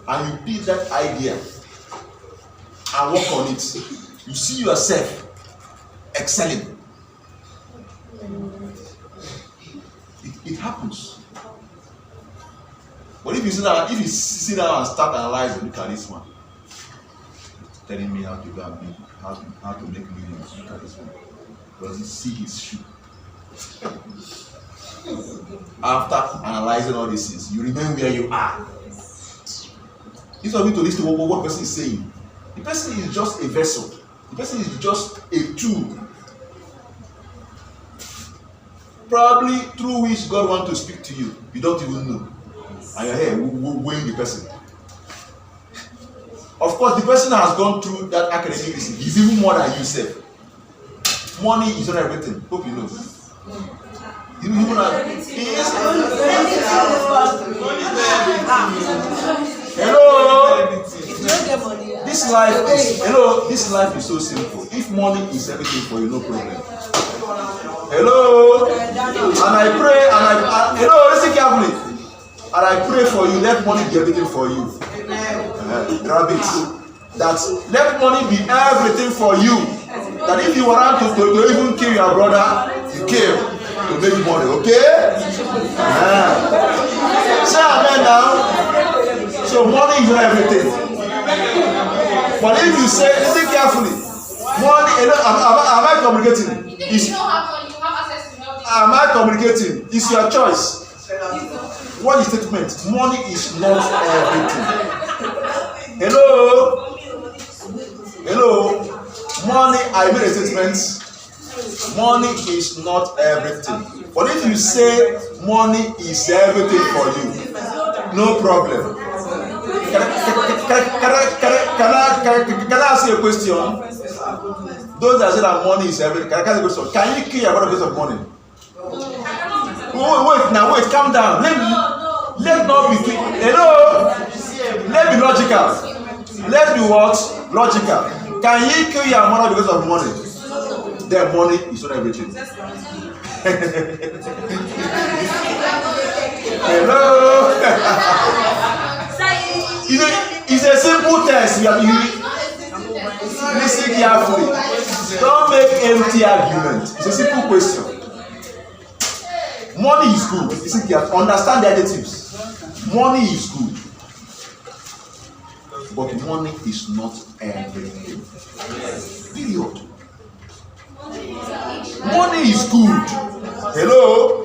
and you pick that idea and work on it. You see yourself excelling. It happens. But if you sit down and start analyzing, look at this one, telling me how to go and how to make millions. Look at this one. Does he see his shoe? After analyzing all these things, you remain where you are. Instead of me to listen to what person is saying, the person is just a vessel. The person is just a tool. Probably through which God wants to speak to you. You don't even know. And you're here weighing the person. Of course, the person has gone through that academic. He's even more than you, sir. money is not everything. Hope you know. You know that. Hello. This life is so simple. If money is everything for you, no problem. Hello. And I pray, listen carefully. And I pray for you, let money be everything for you. Rabbits. That let money be everything for you. That if you want to even kill your brother, you kill to make money, okay? Say amen now. So money is not everything. But if you say, listen carefully, money, am I communicating? Am I communicating? It's your choice. What is statement? Money is not everything. Hello. Money, I made a statement. Money is not everything. But if you say money is everything for you, no problem. Can I ask you a question? Those that say that money is everything, can I ask you a question? Can you kill your brother because of money? Wait, calm down. Let's not be hello. Let's be logical. Let's be what? Logical. Can you kill your mother because of money? Then money is not everything. Hello. It's a simple test. Listen carefully. Don't make empty argument. It's a simple question. Money is good. Listen carefully. Understand the adjectives. Money is good. But money is not everything. Period. Money is good. Hello?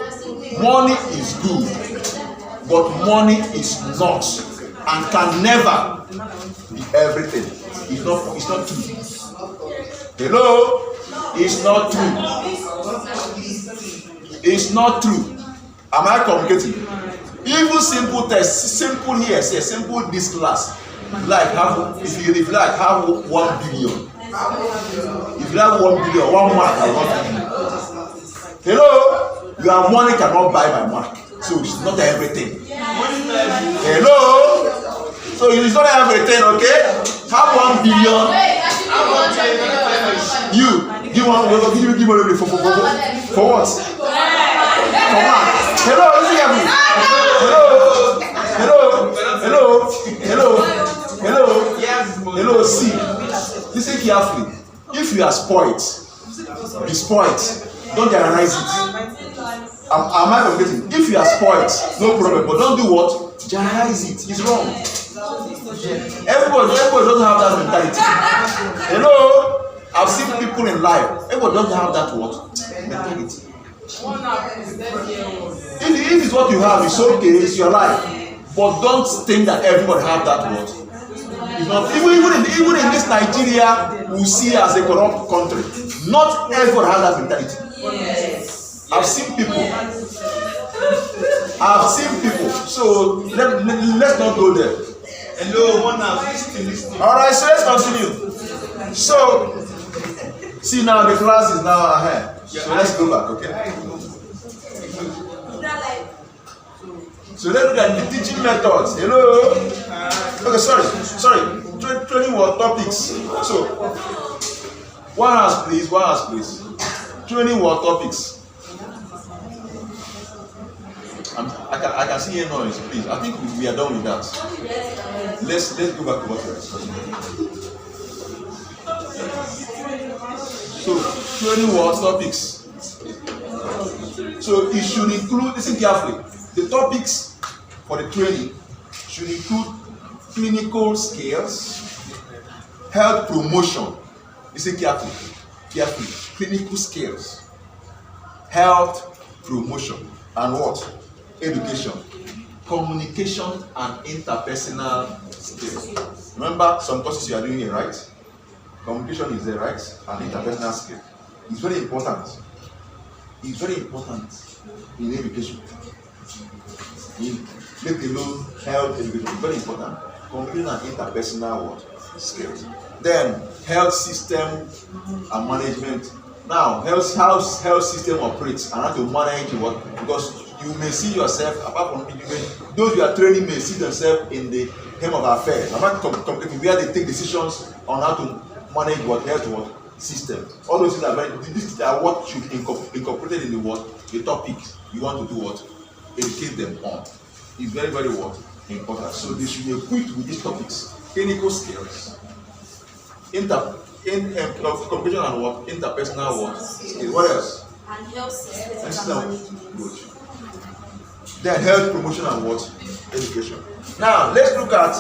Money is good. But money is not and can never be everything. It's not true. Hello? It's not true. It's not true. Am I communicating? Even simple test, simple here, say simple this class. Like have if you like have 1 billion. If you have 1 billion, 1 mark and 1 billion. Hello? Your money cannot buy my mark. So it's not everything. Hello? So it's not everything, okay? Have 1 billion. You give one for what? Come on. Hello, listen at me. Hello, see. Listen carefully. If you are spoiled, be spoiled. Don't generalize it. Am I communicating? If you are spoiled, no problem. But don't do what? Generalize it. It's wrong. Everybody doesn't have that mentality. Hello? I've seen people in life. Everybody doesn't have that what? Mentality. If it's what you have, it's okay, it's your life. But don't think that everybody have that what? It's not, even in this Nigeria, we see as a corrupt country. Not everybody has that mentality. Yes. I've seen people. So let's not go there. Hello, one now. Listen. All right, so let's continue. So, see now the class is now ahead. So let's go back, okay? So let's look at the teaching methods. Hello. Okay, sorry. Training what topics? So, one house, please. Training what topics? I can see a noise, please. I think we are done with that. Let's go back to what we are discussing. So, training what topics? So, it should include, listen carefully, the topics for the training should include clinical skills, health promotion. Listen carefully, clinical skills, health promotion, and what? Education, communication, and interpersonal skills. Remember some courses you are doing here, right? Communication is there, right? And interpersonal skill. It's very important. It's very important in education. Let alone health education. It's very important. Communication and interpersonal what? Skills. Then health system and management Now, health system operates and how to manage what, because you may see yourself, apart from those you are training may see themselves in the helm of affairs. I'm not completely where they take decisions on how to manage what health what system. All those things are these are what should be incorporated in the what the topics you want to do what educate them on. It's very very what important. So they should be equipped with these topics, clinical skills, communication and what interpersonal what skills. What else? And health system. Good. Then health promotion and what education. Now let's look at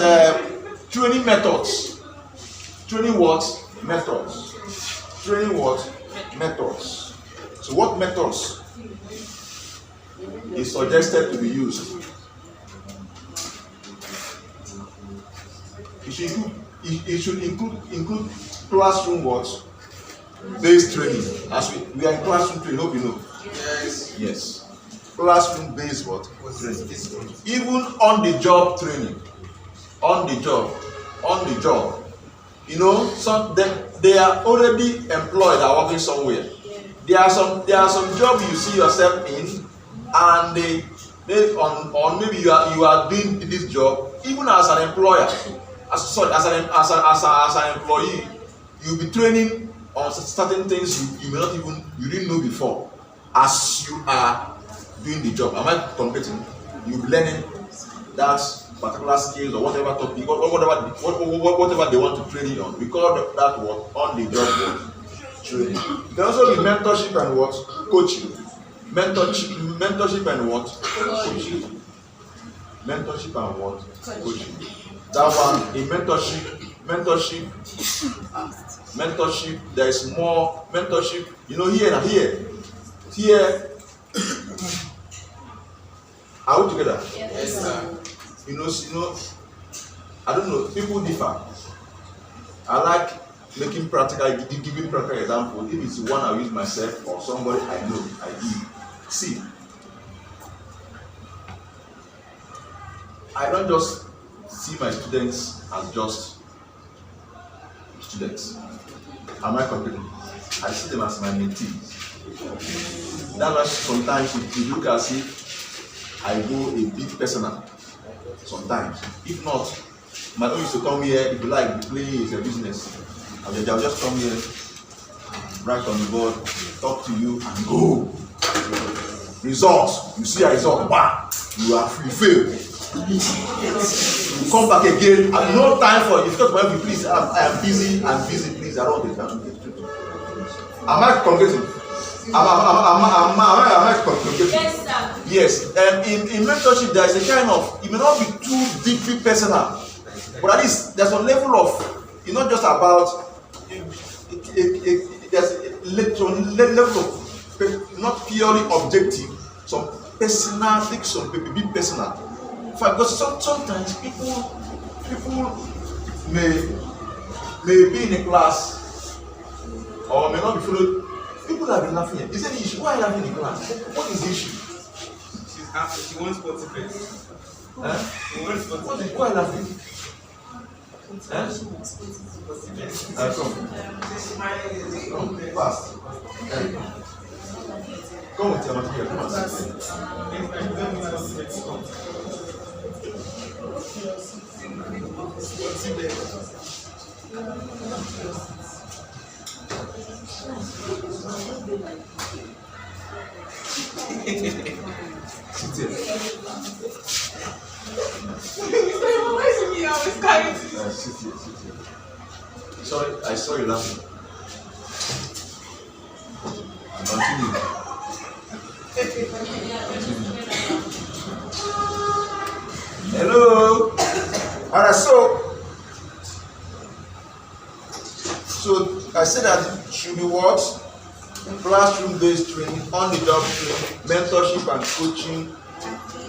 training methods. Training what methods? Training what methods? So what methods is suggested to be used? It should include classroom what based training. As we are in classroom training, hope you know. Yes. Classroom based what training. Even on the job training. On the job. You know, some they are already employed, are working somewhere. There are some jobs you see yourself in, and maybe you are doing this job even as an employer. As an employee, you'll be training on certain things you may not even you didn't know before as you are doing the job. Am I competing? You'll be learning that particular skills or whatever topic or whatever they want to train you on. We call that what on the job training. There also be mentorship and what coaching. Mentorship and what coaching. Mentorship and what coaching. That one in mentorship there is more mentorship, you know, here are we together? Yes, sir. You know I don't know, people differ. I like making practical, giving practical example. If it's one I use myself or somebody I know I give. See, I don't just see my students as just students. Am I complaining? I see them as my mentees. That's why sometimes if you look as if I go a bit personal. Sometimes, if not, my own used to come here. If you like, the play is a business. I'll just come here, write on the board, talk to you, and go. Results. You see a result. Wow, you fail. You come back again. I have no time for you. If you talk about me, please. I am busy. Please, I don't have time. Am I congregating? Am I congregating? Yes, sir. Yes. In mentorship, there is a kind of. It may not be too deeply personal, but at least there's a level of. It's not just about. There's a level of not purely objective. Some personal things, some be personal. Because sometimes people may be in a class or may not be followed. People have been laughing. Is there an issue? Why are you laughing in class? What is the issue? She wants 40 pence. She wants 40 pence. Why are you laughing? Come fast. Come with your material. Come on. Sit here. Sit here. Sorry, I saw you laughing. Continue. Hello. Alright, so I said that it should be what? Classroom-based training, on-the-job training, mentorship and coaching,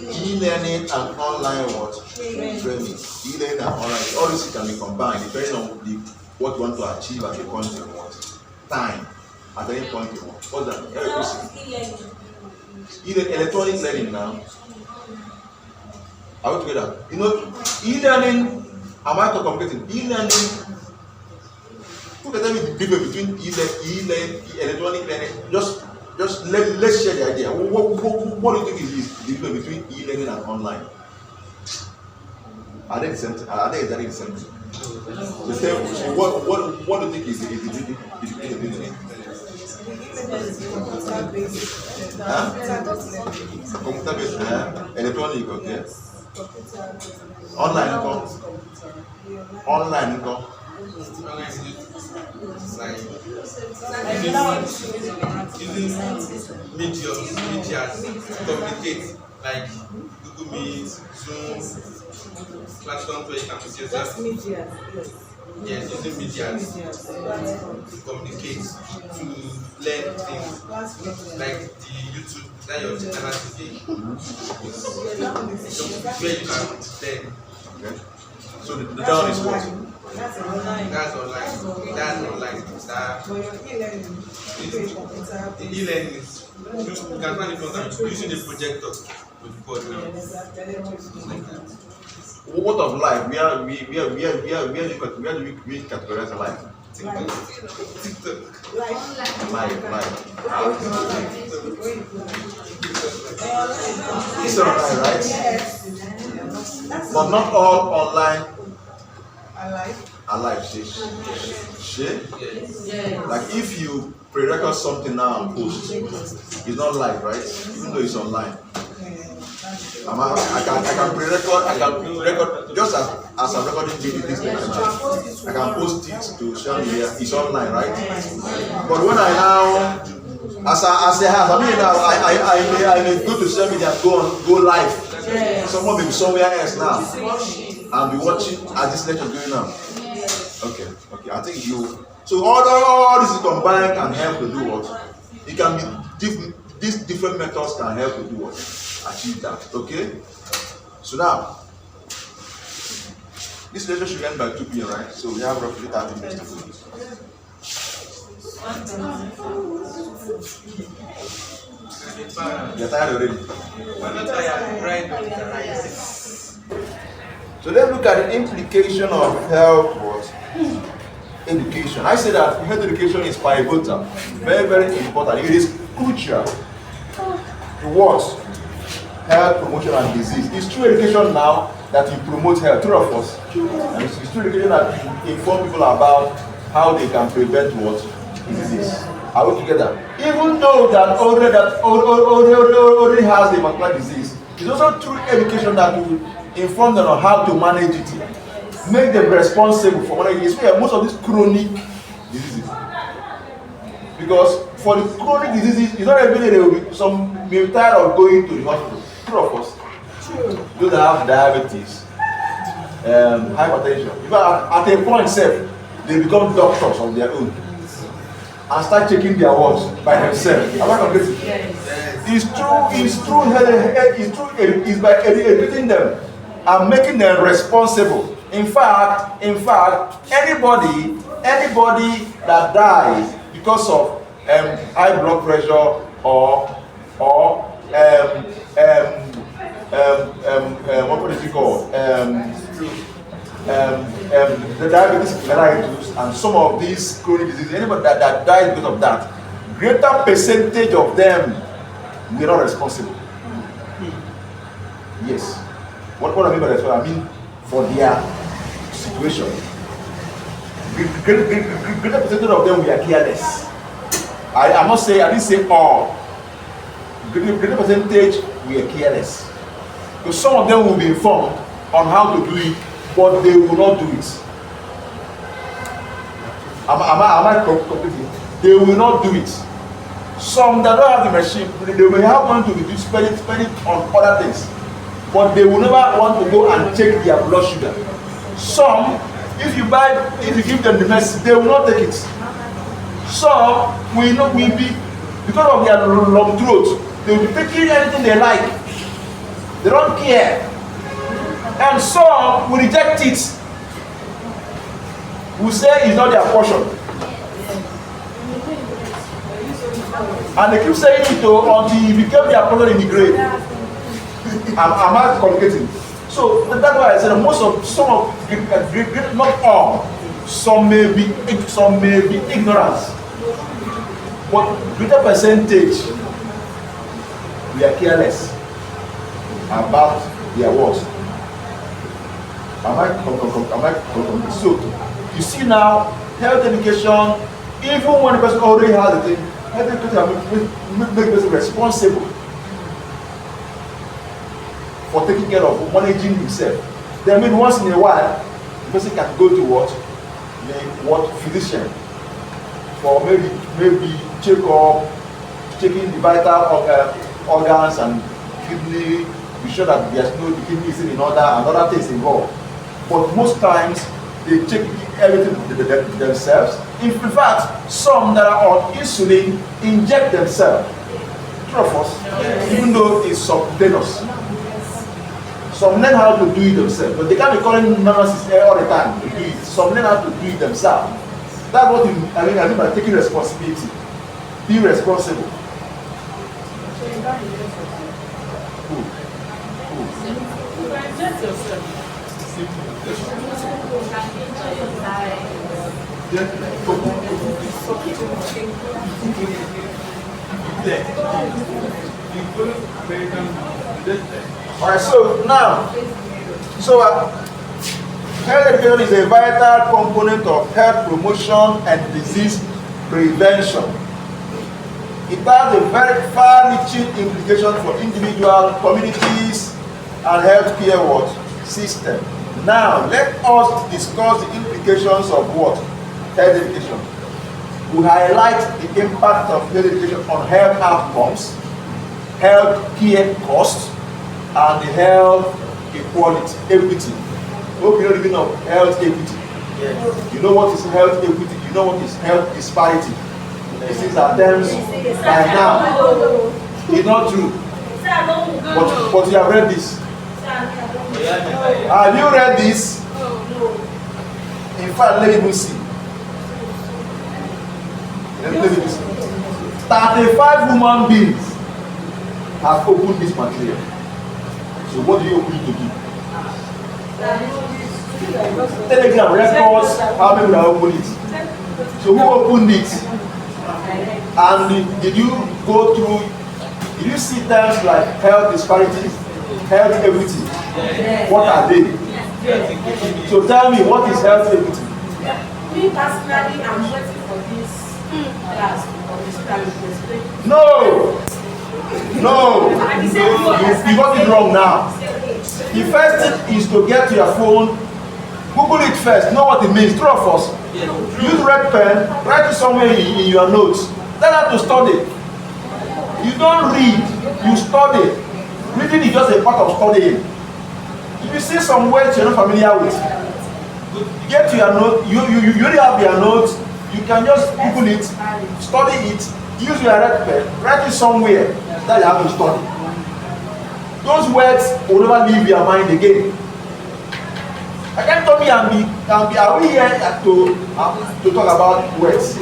e-learning and online what? Training. E-learning and online. All this can be combined depending on what you want to achieve at a point in what? Time. At any point in what? What's that? E-learning, electronic learning now. Are we together? You know, e-learning, am I complicating? E-learning Who can tell me the difference between e-learning, electronic learning? Let's share the idea. What do you think is the difference between e-learning and online? Are they the same thing? Are they exactly the same thing? The same. So what do you think is the difference? Computer based, electronic, okay. Online income. Online income. Like using media to communicate, like Google Meet, Zoom, platforms where you can put yourself. Yes, using media to communicate, to learn things, like the YouTube, that your channel today, where you can learn. Okay. So the down is what? That's online. That's online. The e-learning is you can find it from using the projector to record like that. What of life? Where do we categorize life? TikTok. Life. It's online, right? Yes. But not all online Alive. are live. Shit. Yes. Like if you pre-record something now and post, it's not live, right? Even though it's online. I can pre-record just as I'm recording this lecture. I can post it to social media. It's online, right? But when I now, as I have, I may go to social media and go live. Someone may be somewhere else now and be watching as this lecture going on. Okay. I think you. So all this is combined can help to do what? It can be these different methods can help to do what? Achieve that. Okay. So now, this lecture should end by 2 p.m. right? So we have roughly 30 minutes to go. You're tired already. I'm not tired. Right. So let's look at the implication of health education. I say that health education is pivotal, very, very important. It is crucial towards health promotion and disease. It's through education now that you promote health, true of us. And it's through education that you inform people about how they can prevent what disease. Are we together? Even though that already has the particular disease, it's also through education that you inform them on how to manage it, make them responsible for managing it, especially most of these chronic diseases. Because for the chronic diseases, it's not every day they will be some may be tired of going to the hospital. True of us. Those that have diabetes, hypertension. Even at a point, they become doctors of their own and start checking their words by themselves. Am I complete? It's by educating them and making them responsible. In fact, anybody that dies because of high blood pressure or what is it called? The diabetes mellitus and some of these chronic diseases, anybody that dies because of that, greater percentage of them were not responsible. Yes. What I mean by that? I mean for their situation. Greater percentage of them were careless. I didn't say all. Greater percentage were careless. Because some of them will be informed on how to do it, but they will not do it. Am I completely? They will not do it. Some that don't have the machine, they may have money to spend it on other things, but they will never want to go and check their blood sugar. Some, if you give them the medicine, they will not take it. Some will be, because of their long throat, they will be taking anything they like. They don't care. And some will reject it. Will say it's not their portion. And they keep saying it until it became their portion in the grave. Am I communicating? So that's why I said not all, Some may be ignorance, but greater percentage we are careless about their words. So you see now, health education, even when the person already has the thing, health education make the person responsible for taking care of managing himself. Then maybe once in a while, the person can go to what physician for maybe checking the vital organs and kidney, be sure that there's no the kidney is in order and other things involved. But most times they check everything themselves. In fact, some that are on insulin inject themselves. True of us, even though it's subcutaneous. Some learn how to do it themselves, but they can't be calling nurses all the time to do it. Some learn how to do it themselves. That's what I mean by taking responsibility. Be responsible. Who? Alright, so now, health education is a vital component of health promotion and disease prevention. It has a very far-reaching implication for individual communities and healthcare system. Now, let us discuss the implications of what? Health education. We highlight the impact of health education on health outcomes, health care costs, and the health equality, equity. Hope you know the meaning of health equity. Yes. You know what is health equity? You know what is health disparity? This is our terms by now. It's not true. But you have read this. Have you read this? In fact, let me see. Let me see. 35 human beings have opened this material. So what do you open it to do? Telegram records how many have opened it. So who opened it? And did you go through, did you see terms like health disparities, health equity? What are they? So tell me, what is health equity? Me personally, I'm waiting for this class or this class. No! No! You got it wrong now. The first thing is to get to your phone, Google it first, know what it means. True of us. Use red pen, write it somewhere in your notes. Tell her to study. You don't read, you study. Reading is just a part of studying. If you see some words you're not familiar with, get to your note, you already have your notes, you can just Google it, study it, use your red pen, write it somewhere that you have to study. Those words will never leave your mind again. I can't tell me are we here to talk about words?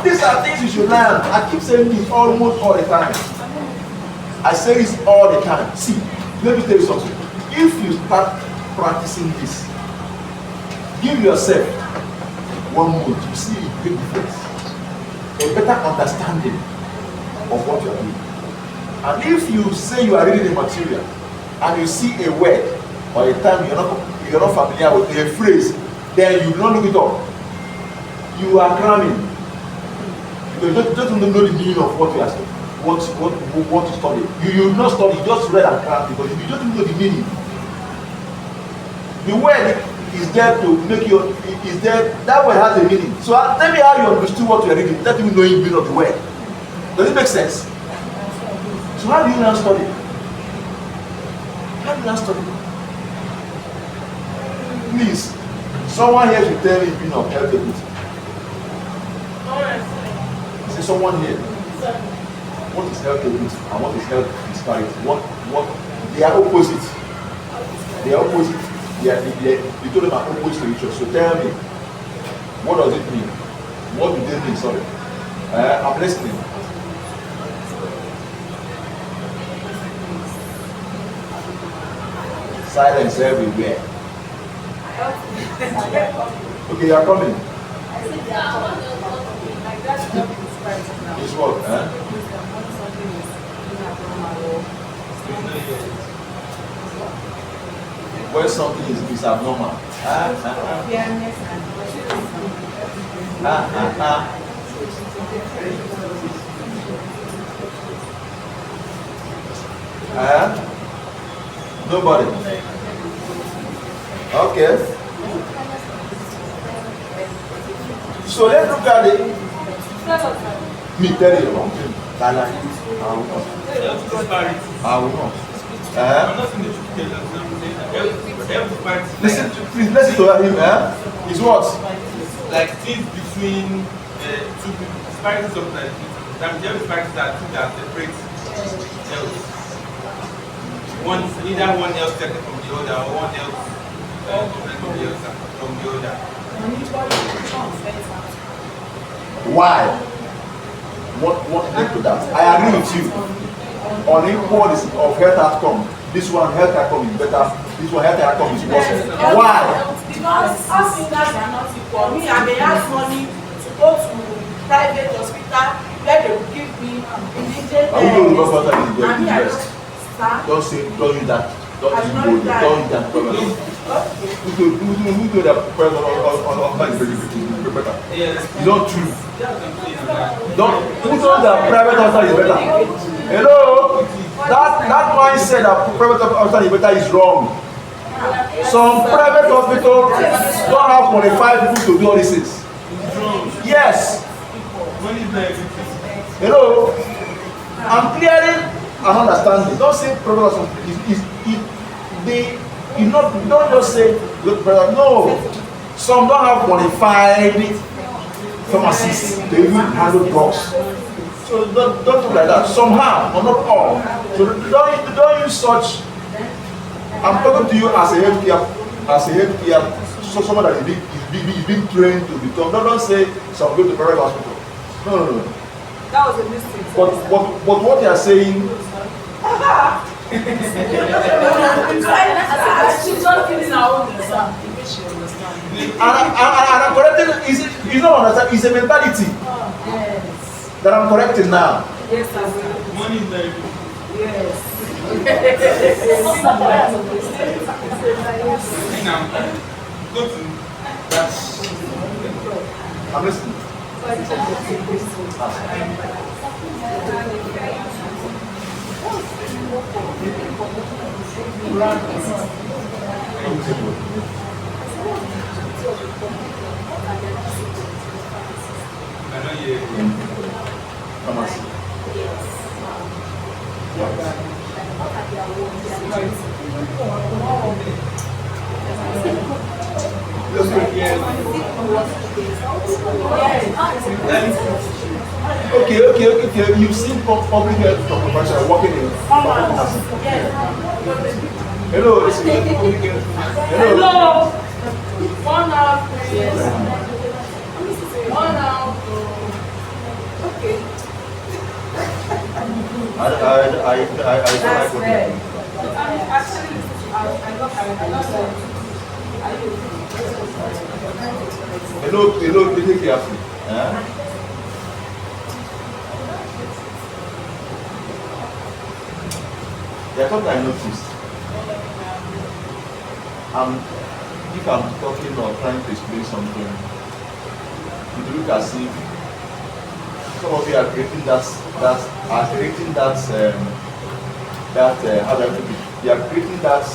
These are things you should learn. I keep saying this almost all the time. I say this all the time. See, let me tell you something. If you start practicing this, give yourself 1 month to see a big difference, a better understanding of what you are doing. And if you say you are reading the material and you see a word or a term you're not familiar with, a phrase, then you don't look it up. You are cramming. You just don't know the meaning of what you are studying, what to study. You not study, you just read and cram because you don't know the meaning. The word is there to make you, is there, that word has a meaning. So tell me how you understood what you are reading without even knowing the meaning of the word. Does it make sense? So how do you now study? How do you now study? Please, someone here should tell me the meaning of health equity. Say someone here. What is health equity and what is health disparity? What they are opposite. They are opposite. You told them are opposite to each other. So tell me, what does it mean? What do they mean? Sorry. I'm listening. Silence everywhere. Okay, you are coming. I said they are talking. Like that's what it's right now. It's what? When something is abnormal. When something is abnormal. Fairness and Nobody. Okay. So let's look at it. Me tell you one thing. I will not. I will not. Listen, please listen to him. Is what? Like things between two people, disparities of like that there are disparities that two that separate else. One either one else taken from the other or one else different from the other Why? What led to that? I agree with you. Unequal is of health outcome. This one health outcome is better. This one health outcome is worse. Why? Because us singers are not equal. Me, I may have money to go to private hospital where they will give me immediate. I will go to the hospital is And me, I best. don't Don't use that. Don't use that problem. Who told that person on is better? It's not true. Who told that private hospital is better? Hello? That mindset that private hospital is better is wrong. Some private hospitals don't have qualified people to do all these things. Yes. Hello? I'm clearing an understanding. Don't say private hospital don't just say good brother. No. Some don't have qualified pharmacists to even handle drugs. So don't do like that. Some have, but not all. So don't use such. I'm talking to you as a healthcare, so someone that is being trained to become. Don't say some go to private hospital. No. That was a mistake. But what you are saying. She's just giving her own exam. And I'm correcting. You don't understand. It's a mentality Yes. that I'm correcting now. Yes, sir. Money is very good. Yes. Now, go to that. I'm listening. Pharmacy. Okay. You've seen public health professionals working in pharmacy. Hello, listen. Hello. 1 hour, please. 1 hour. Okay. That's fair. Actually, I got Hello, be careful. There's something I noticed. If I'm talking or trying to explain something, you look as if some of you are creating how do I put it? You are creating that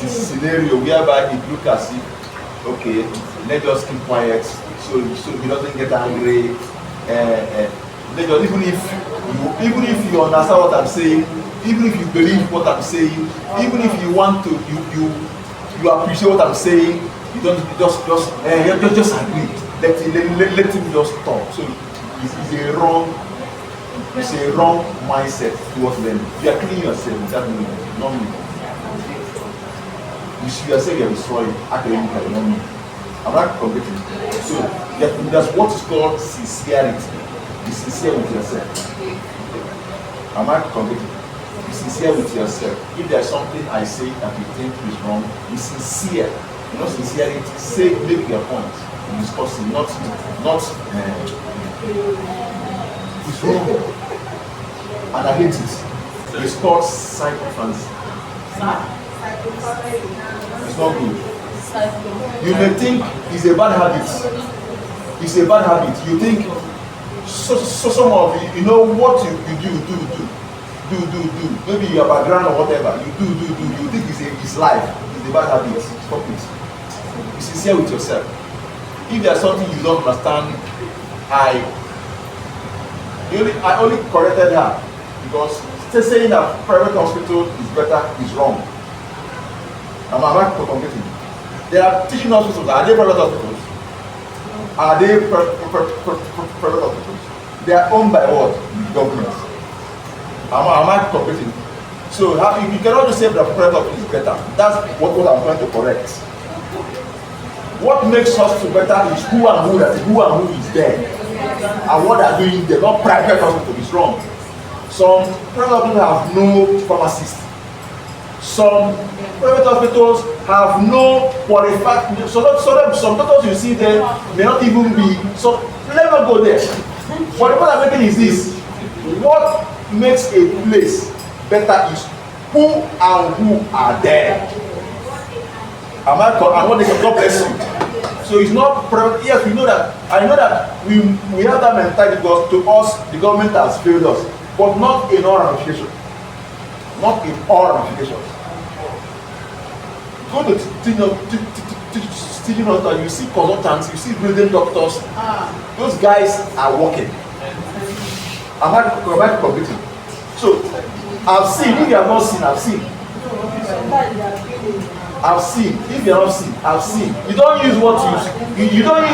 scenario whereby it looks as if, okay, let's just keep quiet so he doesn't get angry. Even if you understand what I'm saying, even if you believe what I'm saying, even if you want to, you appreciate what I'm saying, you don't just agree. Let him just talk. So it's a wrong mindset towards them. You are killing yourself without knowing, not me. You are saying you are destroying academically, not me. I'm not competing. So that's what is called sincerity. Be sincere with yourself. I'm not competing. be sincere with yourself. If there's something I say that you think is wrong, be sincere. You know, sincerity, say, make your point. Discussing, not it's wrong. And I hate it. It's called psychophancy. It's not good. You may think it's a bad habit. It's a bad habit. You think so some of you know what you do. Maybe your background or whatever. You do. You think it's life. It's a bad habit. Stop it. Be sincere with yourself. If there's something you don't understand, I only corrected her because saying that private hospital is better is wrong. I'm not competing. There are teaching hospitals. Are they private hospitals? Are they private hospitals? They are owned by what? The government. I'm not competing. So you cannot just say that private hospital is better. That's what I'm trying to correct. What makes hospital better is who and who is there and what they are doing there. Not private hospital is wrong. Some private hospitals have no pharmacist. Some private hospitals have no qualified. Some doctors you see there may not even be. So let me go there. What the point I'm making is this: what makes a place better is who and who are there. And what they can, God bless you. So it's not, yes, we know that. I know that we have that mentality because to us, the government has failed us. But not in all ramifications. Not in all ramifications. Go to teaching hospital, you see consultants, you see building doctors. Those guys are working. I'm not competing. So, I've seen, if you have not seen, I've seen. I've seen. If you have not seen, I've seen. You don't use what you don't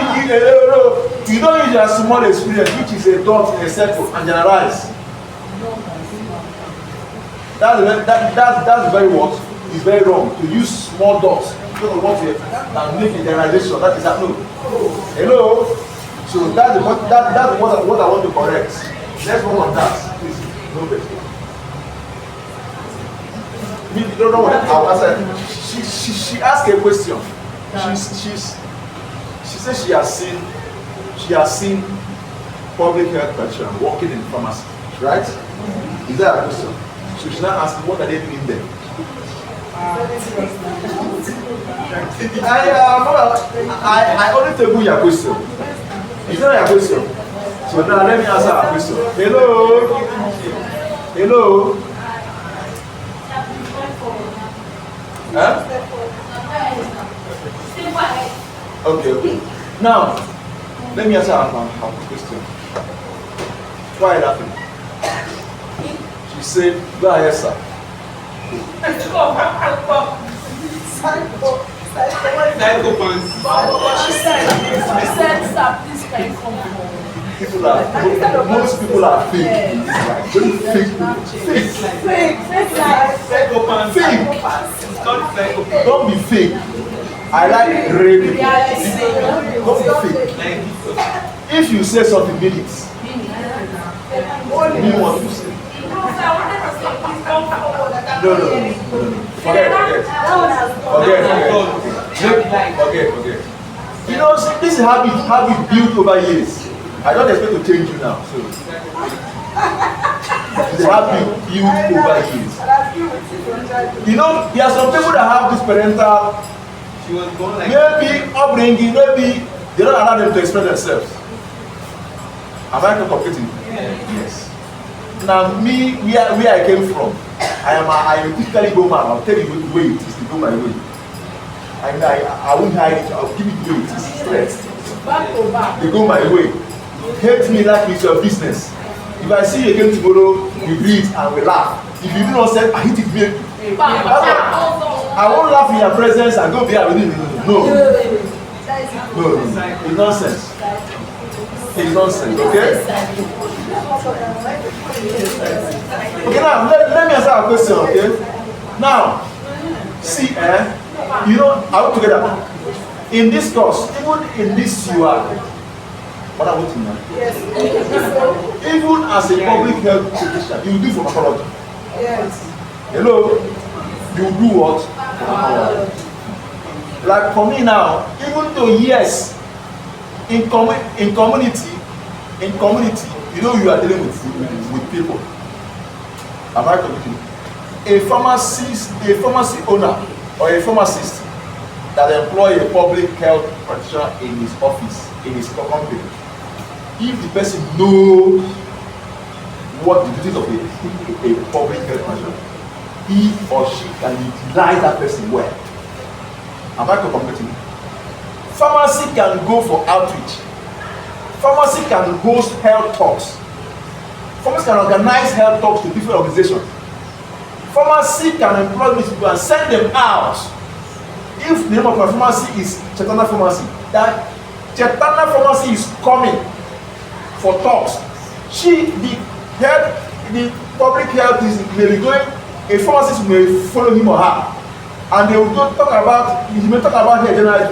use your small experience, which is a dot in a circle, and generalize. That's very what is very wrong to use small dots. You don't want to and make a generalization. That is no. Hello. So that's what I want to correct. Let's work on that, please. No better. You don't know what I'll answer. She asked a question. She says she has seen public health practitioners working in pharmacy, right? Is that a question? So she's not asking what are they doing there. I only table your question. Is that your question? So now let me answer her question. Hello. Huh? Okay. Now, let me answer her question. Why are you laughing? She said, go ahead, sir. She said, sir, please can you come home? Most people are fake in this life. Very fake people. Fake. Don't be fake. I like real people. Don't be fake. If you say something, mean it. Mean what you say. No. Forget. You know, this is habit built over years. I don't expect to change you now. So it's a habit built over years. You know, there are some people that have this parental maybe upbringing, maybe they don't allow them to express themselves. Am I not competing? Yes. Now me, where I came from, I typically go man. I'll tell you the way it is to go my way. And I won't hide it. I'll give it the way it is. Straight. Back to back. They go my way. Hate me like it's your business. If I see you again tomorrow, we breathe and we laugh. If you do not say, I hit it, me. I won't laugh in your presence and go there with you. No. It's nonsense. It's nonsense, okay? Okay, now let me answer a question, okay? Now, see, you know, are we together? In this course, even in this you are. What are we doing now? Yes. Even as a public health practitioner, you do pharmacology. Yes. Hello? You do what? Like for me now, even though yes, in community, you know you are dealing with people. Am I correct? A pharmacy owner or a pharmacist that employ a public health practitioner in his office, in his company, if the person knows what the duties of a public health practitioner, he or she can utilize that person well. Am I communicating? Pharmacy can go for outreach. Pharmacy can host health talks. Pharmacy can organize health talks to different organizations. Pharmacy can employ these people and send them out. If the name of my pharmacy is Chetana Pharmacy, that Chetana Pharmacy is coming for talks. The public health is may be going, a pharmacist may follow him or her, and they will go talk about, he may talk about here generally,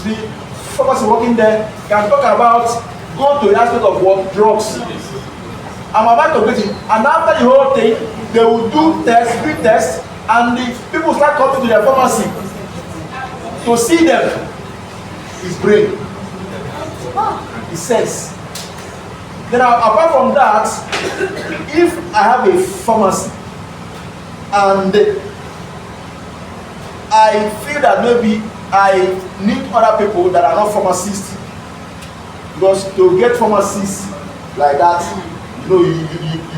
the pharmacy working there can talk about, go to the aspect of what drugs. I'm about to get it, and after the whole thing, they will do tests, free tests, and the people start coming to their pharmacy to see them. His brain, he says. Then apart from that, if I have a pharmacy and I feel that maybe I need other people that are not pharmacists, because to get pharmacists like that, you know, you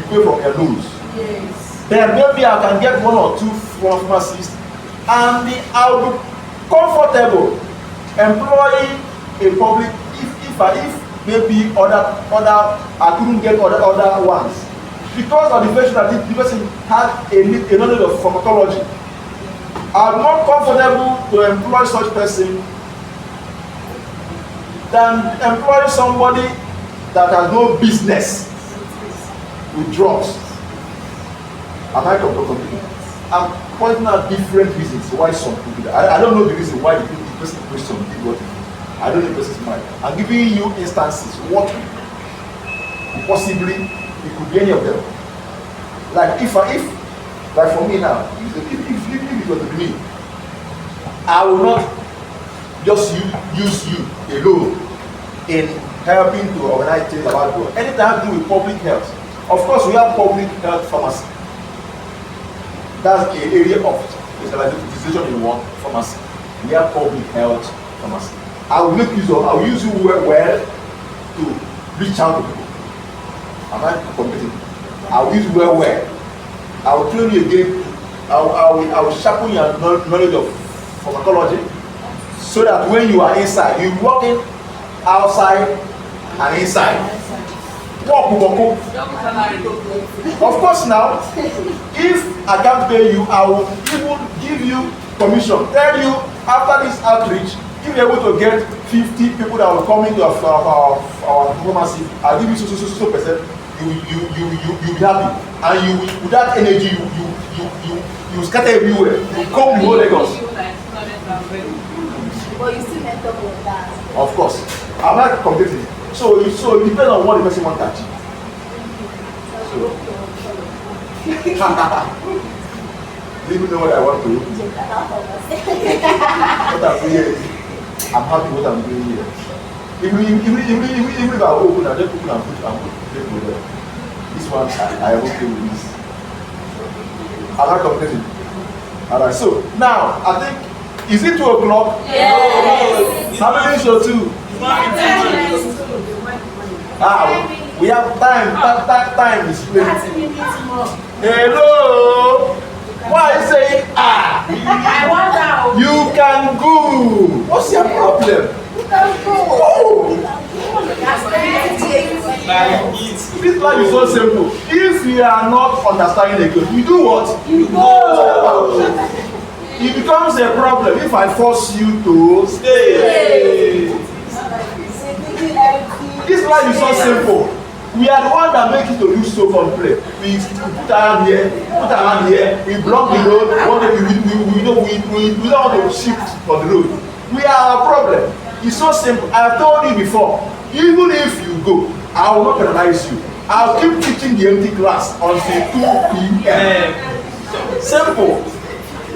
pay from your nose. Yes. Then maybe I can get one or two pharmacists, and I'll be comfortable employing a public. If maybe other I couldn't get other ones because of the fact that the person had a knowledge of pharmacology. I'm more comfortable to employ such person than employ somebody that has no business with drugs. Am I comfortable? I'm pointing out different reasons why some people do that. I don't know the reason why the person question did what he did. I don't know the person's mind. I'm giving you instances. What possibly it could be any of them. Like if like for me now, if it was to be me, I will not just use you alone in helping to organize things about God. Anything I have to do with public health. Of course, we have public health pharmacy. That's an area of specialization in one pharmacy. We have public health pharmacy. I will use you well to reach out to people. Am I competing? I will use you well. I will train you again. I will sharpen your knowledge of pharmacology so that when you are inside, you walk in outside and inside. Walk. Of course now, if I can't pay you, I will even give you commission. Tell you after this outreach, if you're able to get 50 people that will come into our pharmacy, I'll give you so percent. You'll be happy, and you with that energy you scatter everywhere. You come the whole Lagos. But you still end up with that. Of course, I'm not completely. So it depends on what the person wants to achieve. Let me know what I want to do. What I'm doing, I'm happy what I'm doing here. Even if I open, I just open and put there. This one, I am okay with this. I'm not complaining. Alright, so now I think, is it 2 o'clock? Yes. How many show 2? We have time. Time is plenty. 30 minutes more. Hello. Why are you saying I wonder. You can go. What's your problem? Oh. This life is so simple. If you are not understanding the code, you do what? You go. It becomes a problem if I force you to stay. This life is so simple. We are the one that make it to use so complex. We put our hand here, we block the road. We don't want to shift on the road. We are a problem. It's so simple. I have told you before. Even if you go, I will not penalize you. I'll keep teaching the empty class until 2 p.m. Simple.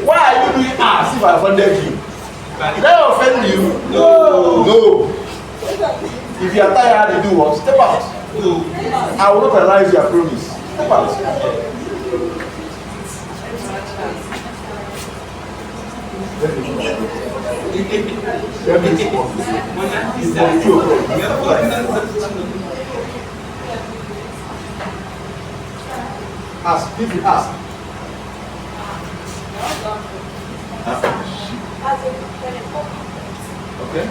Why are you doing as if I offended you? Did I offend you? No. No. If you are tired, you do what? Step out. No. I will not penalize your promise. Step out. Ask, if you ask. Okay.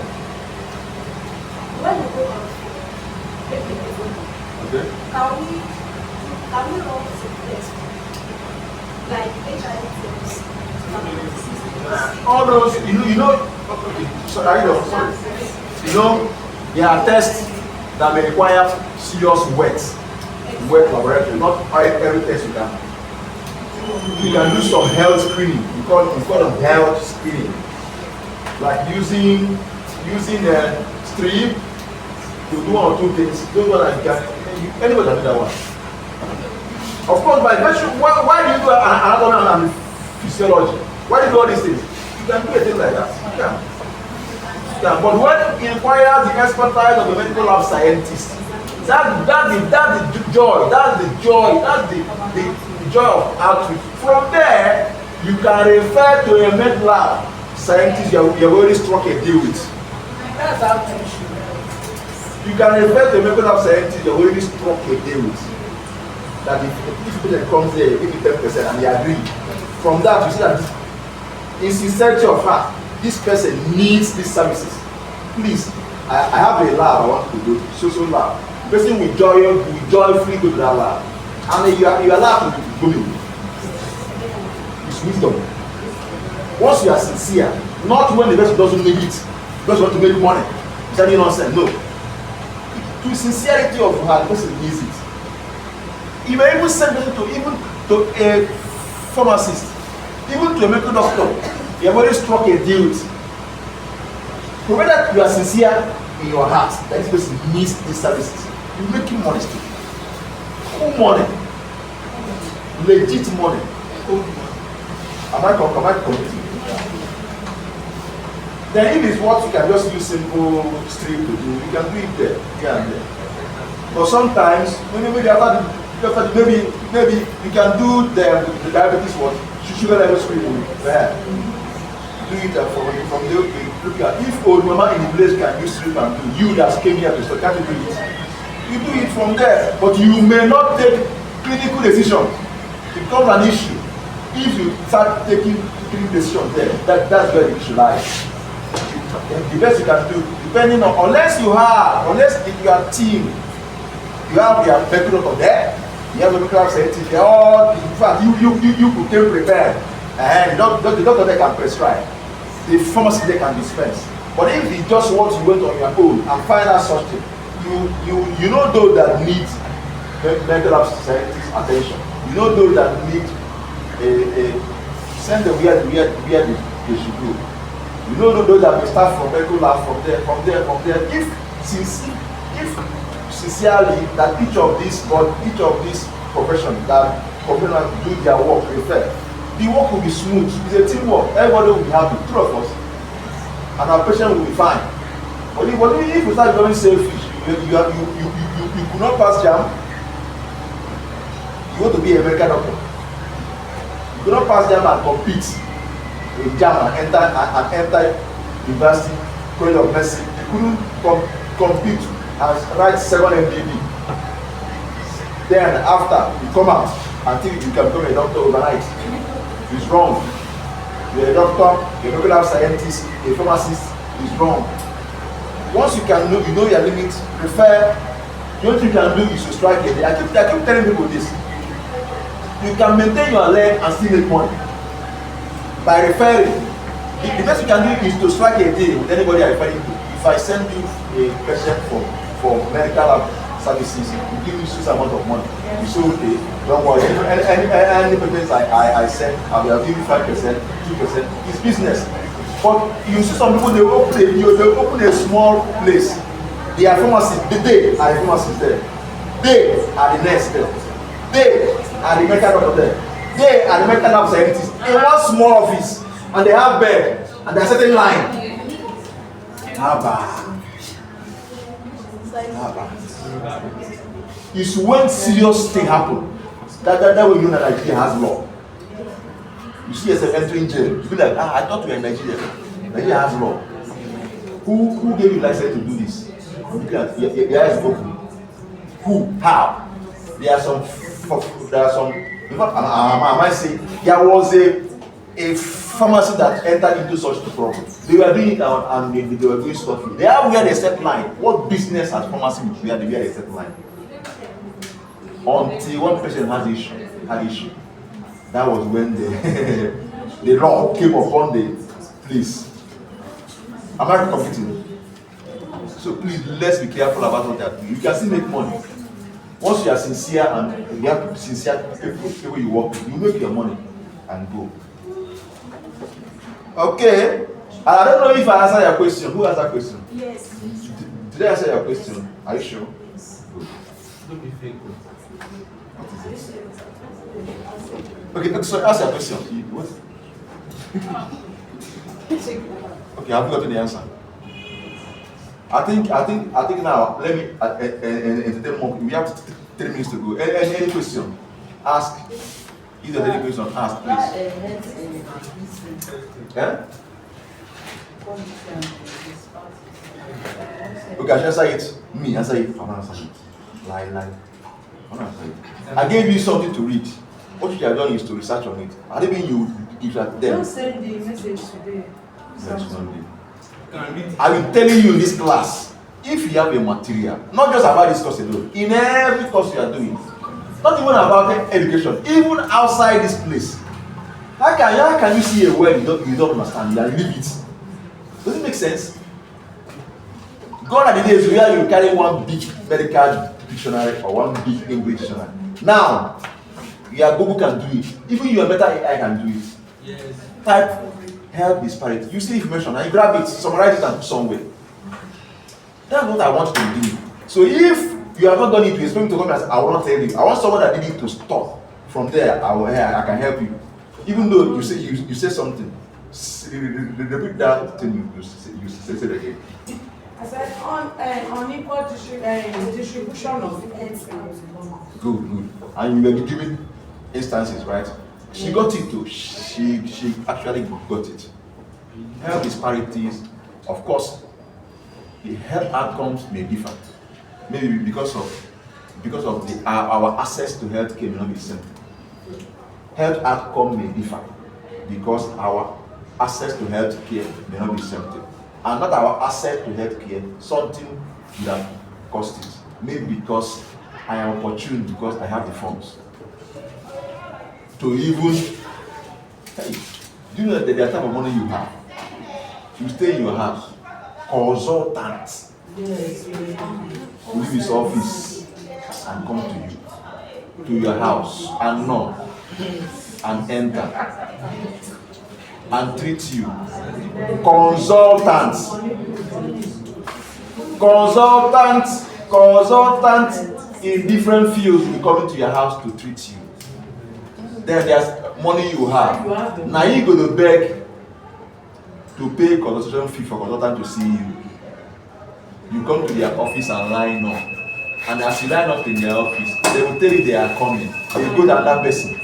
When you go on, Okay. can we run sickness like HIV? All those, you know, sorry, there are tests that may require serious wet laboratory. Not every test you can. You can do some health screening. We call it health screening, like using a strip to do 1 or 2 things. Those ones that you can. Anybody can do that one. Of course, by virtue, why do you do anatomy and physiology? Why do you do all these things? You can do a thing like that. You can. But when it requires the expertise of the medical lab scientist, that's the joy of outreach. From there, you can refer to a medical lab scientist you have already struck a deal with. That's outreach. You can refer to a medical lab scientist you have already struck a deal with. That if patient comes there, give me 10% and they agree. From that, you see that in sincerity of heart, this person needs these services. Please, I have a lab I want to go to, social lab. The person will joyfully go to that lab. And you are allowed to go in. It's wisdom. Once you are sincere, not when the person doesn't need it, because you want to make money. It's any nonsense. No. To sincerity of heart, the person needs it. You may even send them to a pharmacist, even to a medical doctor. You have already struck a deal with. Provided you are sincere in your heart that this person needs these services, you make him money still. Cool money. Legit money. Am I committing? Then if it's what you can just use simple strip to do, you can do it there, here and there. But sometimes, maybe you can do the diabetes what? Sugar level screening there. Do it from the look at if old mama in the place can use strip and do, you that came here to start, can't do it. You do it from there, but you may not take clinical decision. It becomes an issue if you start taking clinical decisions there. That's where the issue lies. The best you can do, depending on unless if you are team, you have your medical doctor there, you have a medical scientist, they all in fact you became prepared. And the doctor they can prescribe, the pharmacy they can dispense. But if you just want to wait on your own and find out something, you know those that need medical lab scientist attention. You know those that need send them where they should go. You know those that will start from medical lab from there. If sincerely that each of these professions that professionals do their work refer, the work will be smooth. It's a teamwork. Everybody will be happy. 2 of us, and our patient will be fine. But if you start becoming selfish, you could not pass jam. You want to be a medical doctor. You could not pass jam and compete in jam and enter university, college of medicine. You couldn't compete and write 7 MBB. Then after you come out until you can become a doctor overnight. It's wrong. You're a doctor, you're a medical scientist, a pharmacist. It's wrong. Once you know your limits, refer. The only thing you can do is to strike a day. I keep telling people this. You can maintain your leg and still make money by referring. The best you can do is to strike a deal with anybody I'm referring to. If I send you a patient for medical services, you give me this amount of money. You say okay, don't worry. Any payments I send, I will give you 5%, 2%. It's business. But you see some people they open a small place. They are pharmacists. The day are pharmacists there. They are the nurse there. They are the medical doctor there. They are the medical lab scientists in one small office, and they have bed and they are certain line. Haba. It's when serious thing happen that way you know that Nigeria has law. You see yourself entering jail, you be like, I thought we were in Nigeria. Nigeria has law. Who gave you license to do this? Your eyes open. Who? How? There are some. In fact, I might say there was a pharmacy that entered into such trouble. They were doing it and they were doing stuff. They have where they set line. What business has pharmacy where they set line? Until one person had issue. That was when the law came upon the police. Am I competing? So please, let's be careful about what that. You can still make money. Once you are sincere and you have sincere people you work with, you make your money and go. Okay. I don't know if I answered your question. Who asked that question? Yes. Did I answer your question? Are you sure? Good. Don't be fake. What is it? Okay, so ask your question. What? Okay, I've got the answer. I think now, let me entertain more. We have 3 minutes to go. Any question? Ask. If there's any question, ask, please. Yeah? Okay, I should answer it. Me, answer it. I'm not answering it. Lie. I'm not answering it. I gave you something to read. What you have done is to research on it. I don't mean you should them. Don't send the message today. I will tell you in this class, if you have a material, not just about this course alone, in every course you are doing, not even about education, even outside this place, how can you see a word you don't understand and leave it? Does it make sense? Gone are the days where you carry one big medical dictionary or one big English dictionary. Now, your Google can do it. Even your better AI can do it. Yes. Type health disparity. You see information and you grab it, summarize it and put somewhere. That's what I want you to do. So if you have not done it, you expect me to come and say, I will not tell you. I want someone that did it to stop. From there, I can help you. Even though you say something, repeat that thing you say it again. I said unequal distribution of health. Good. And you will be given instances, right? She got it too. She actually got it. Health disparities, of course, the health outcomes may differ. Maybe because of our access to health care may not be the same. Health outcome may differ because our access to health care may not be the same thing. And not our access to health care, something would have cost it. Maybe because I am opportune because I have the funds to even, hey, do you know that the type of money you have? You stay in your house, consultant will leave his office and come to your house and knock and enter and treat you. Consultants in different fields will be coming to your house to treat you. Then there's money you have. Now you go to beg to pay consultation fee for consultant to see you. You come to their office and line up. And as you line up in their office, they will tell you they are coming. They go to another person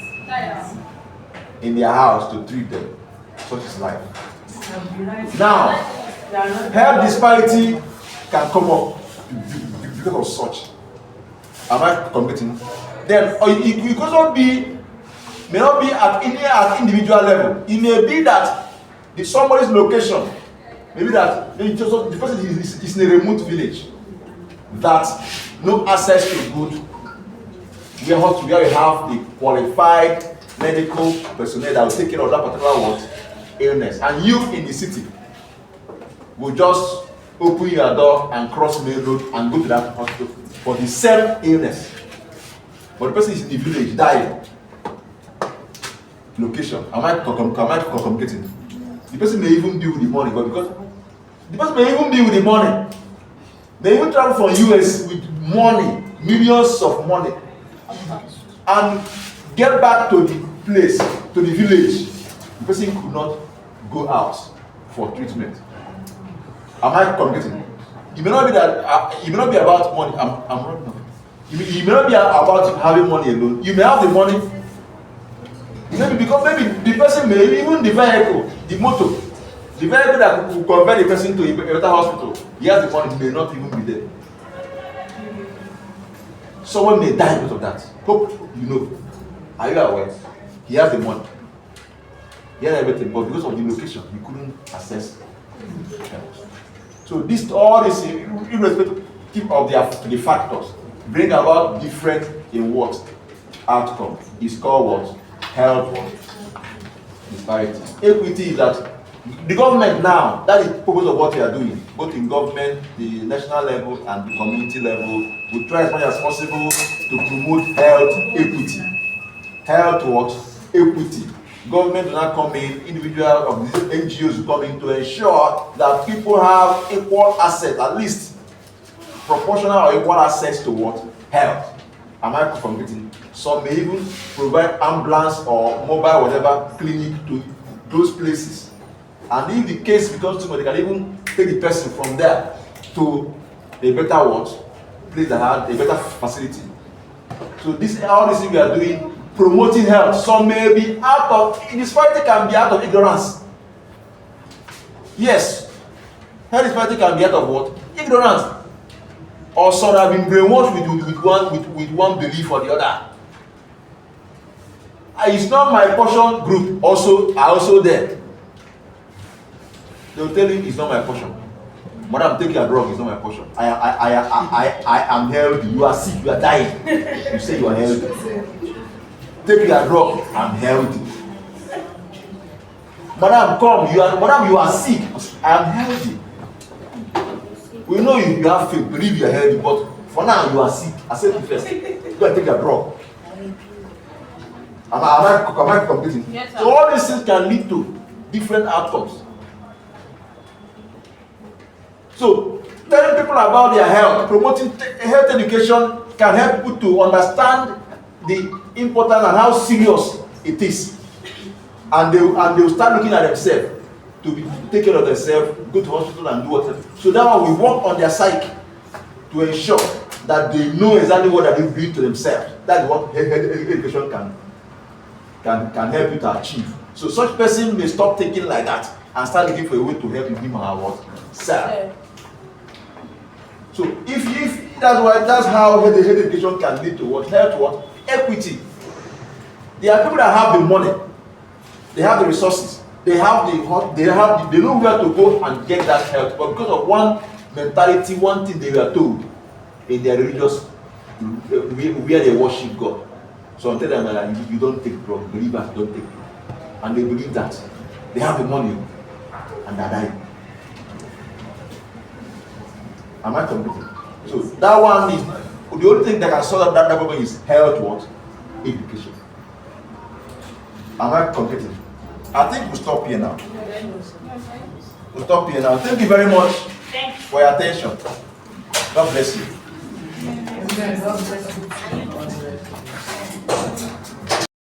in their house to treat them. Such is life. Now, health disparity can come up because of such. Am I committing? Then it could also may not be at individual level. It may be that somebody's location, maybe that the person is in a remote village that no access to good, where we have the qualified medical personnel that will take care of that particular illness, and you in the city will just open your door and cross main road and go to that hospital for the same illness, but the person is in the village dying. Location, am I communicating? The person may even be with the money, but because the person may even be with the money, they even travel from US with money millions of money, and get back to the place, to the village, the person could not go out for treatment. Am I communicating? It may not be that. It may not be about money. I'm not. It may not be about having money alone. You may have the money. Maybe because maybe the person may even the vehicle, the motor, the vehicle that will convert the person to a better hospital. He has the money. May not even be there. Someone may die because of that. Hope you know. Are you aware? He has the money. He has everything, but because of the location, he couldn't access help. So this, all this, irrespective of the factors, bring about different in what outcome. It's called what? Health disparity. Equity is that the government now, that is the purpose of what we are doing, both in government, the national level and the community level, we try as much as possible to promote health equity. Health what? Equity. Government will not come in, individual NGOs will come in to ensure that people have equal access, at least proportional or equal access to what? Health. Am I communicating? Some may even provide ambulance or mobile whatever clinic to those places. And if the case becomes too much, they can even take the person from there to a better what? Place that has a better facility. So this, all this thing we are doing, promoting health. Some may be out of, disparity can be out of ignorance. Yes, health disparity can be out of what? Ignorance. Or some have been brainwashed with one belief or the other. It's not my portion group also are also there. They will tell you it's not my portion. Madam, take your drug, it's not my portion. I am healthy. You are sick, you are dying. You say you are healthy. Take your drug, I'm healthy. Madam, come, you are sick. I am healthy. We know you have faith, believe you are healthy, but for now you are sick. Accept it first. Go and take your drug. Am I completing? Yes, sir. So all these things can lead to different outcomes. So telling people about their health, promoting health education can help people to understand the importance and how serious it is. And they will start looking at themselves to take care of themselves, go to hospital and do whatever. So that one we work on their psyche to ensure that they know exactly what they're doing to themselves. That is what health education can help you to achieve. So such person may stop thinking like that and start looking for a way to help him or her what? Self. So if that's how health education can lead to what? Health what? Equity. There are people that have the money, they have the resources, they know where to go and get that health, but because of one mentality, one thing they were told in their religious where they worship God. So until them like, you don't take drugs, believers don't take drugs. And they believe that they have the money and they're dying. Am I completing? So that one is the only thing that can solve that problem is health what? Education. Am I completing? I think we'll stop here now. We'll stop here now. Thank you very much for your attention. God bless you. God bless you.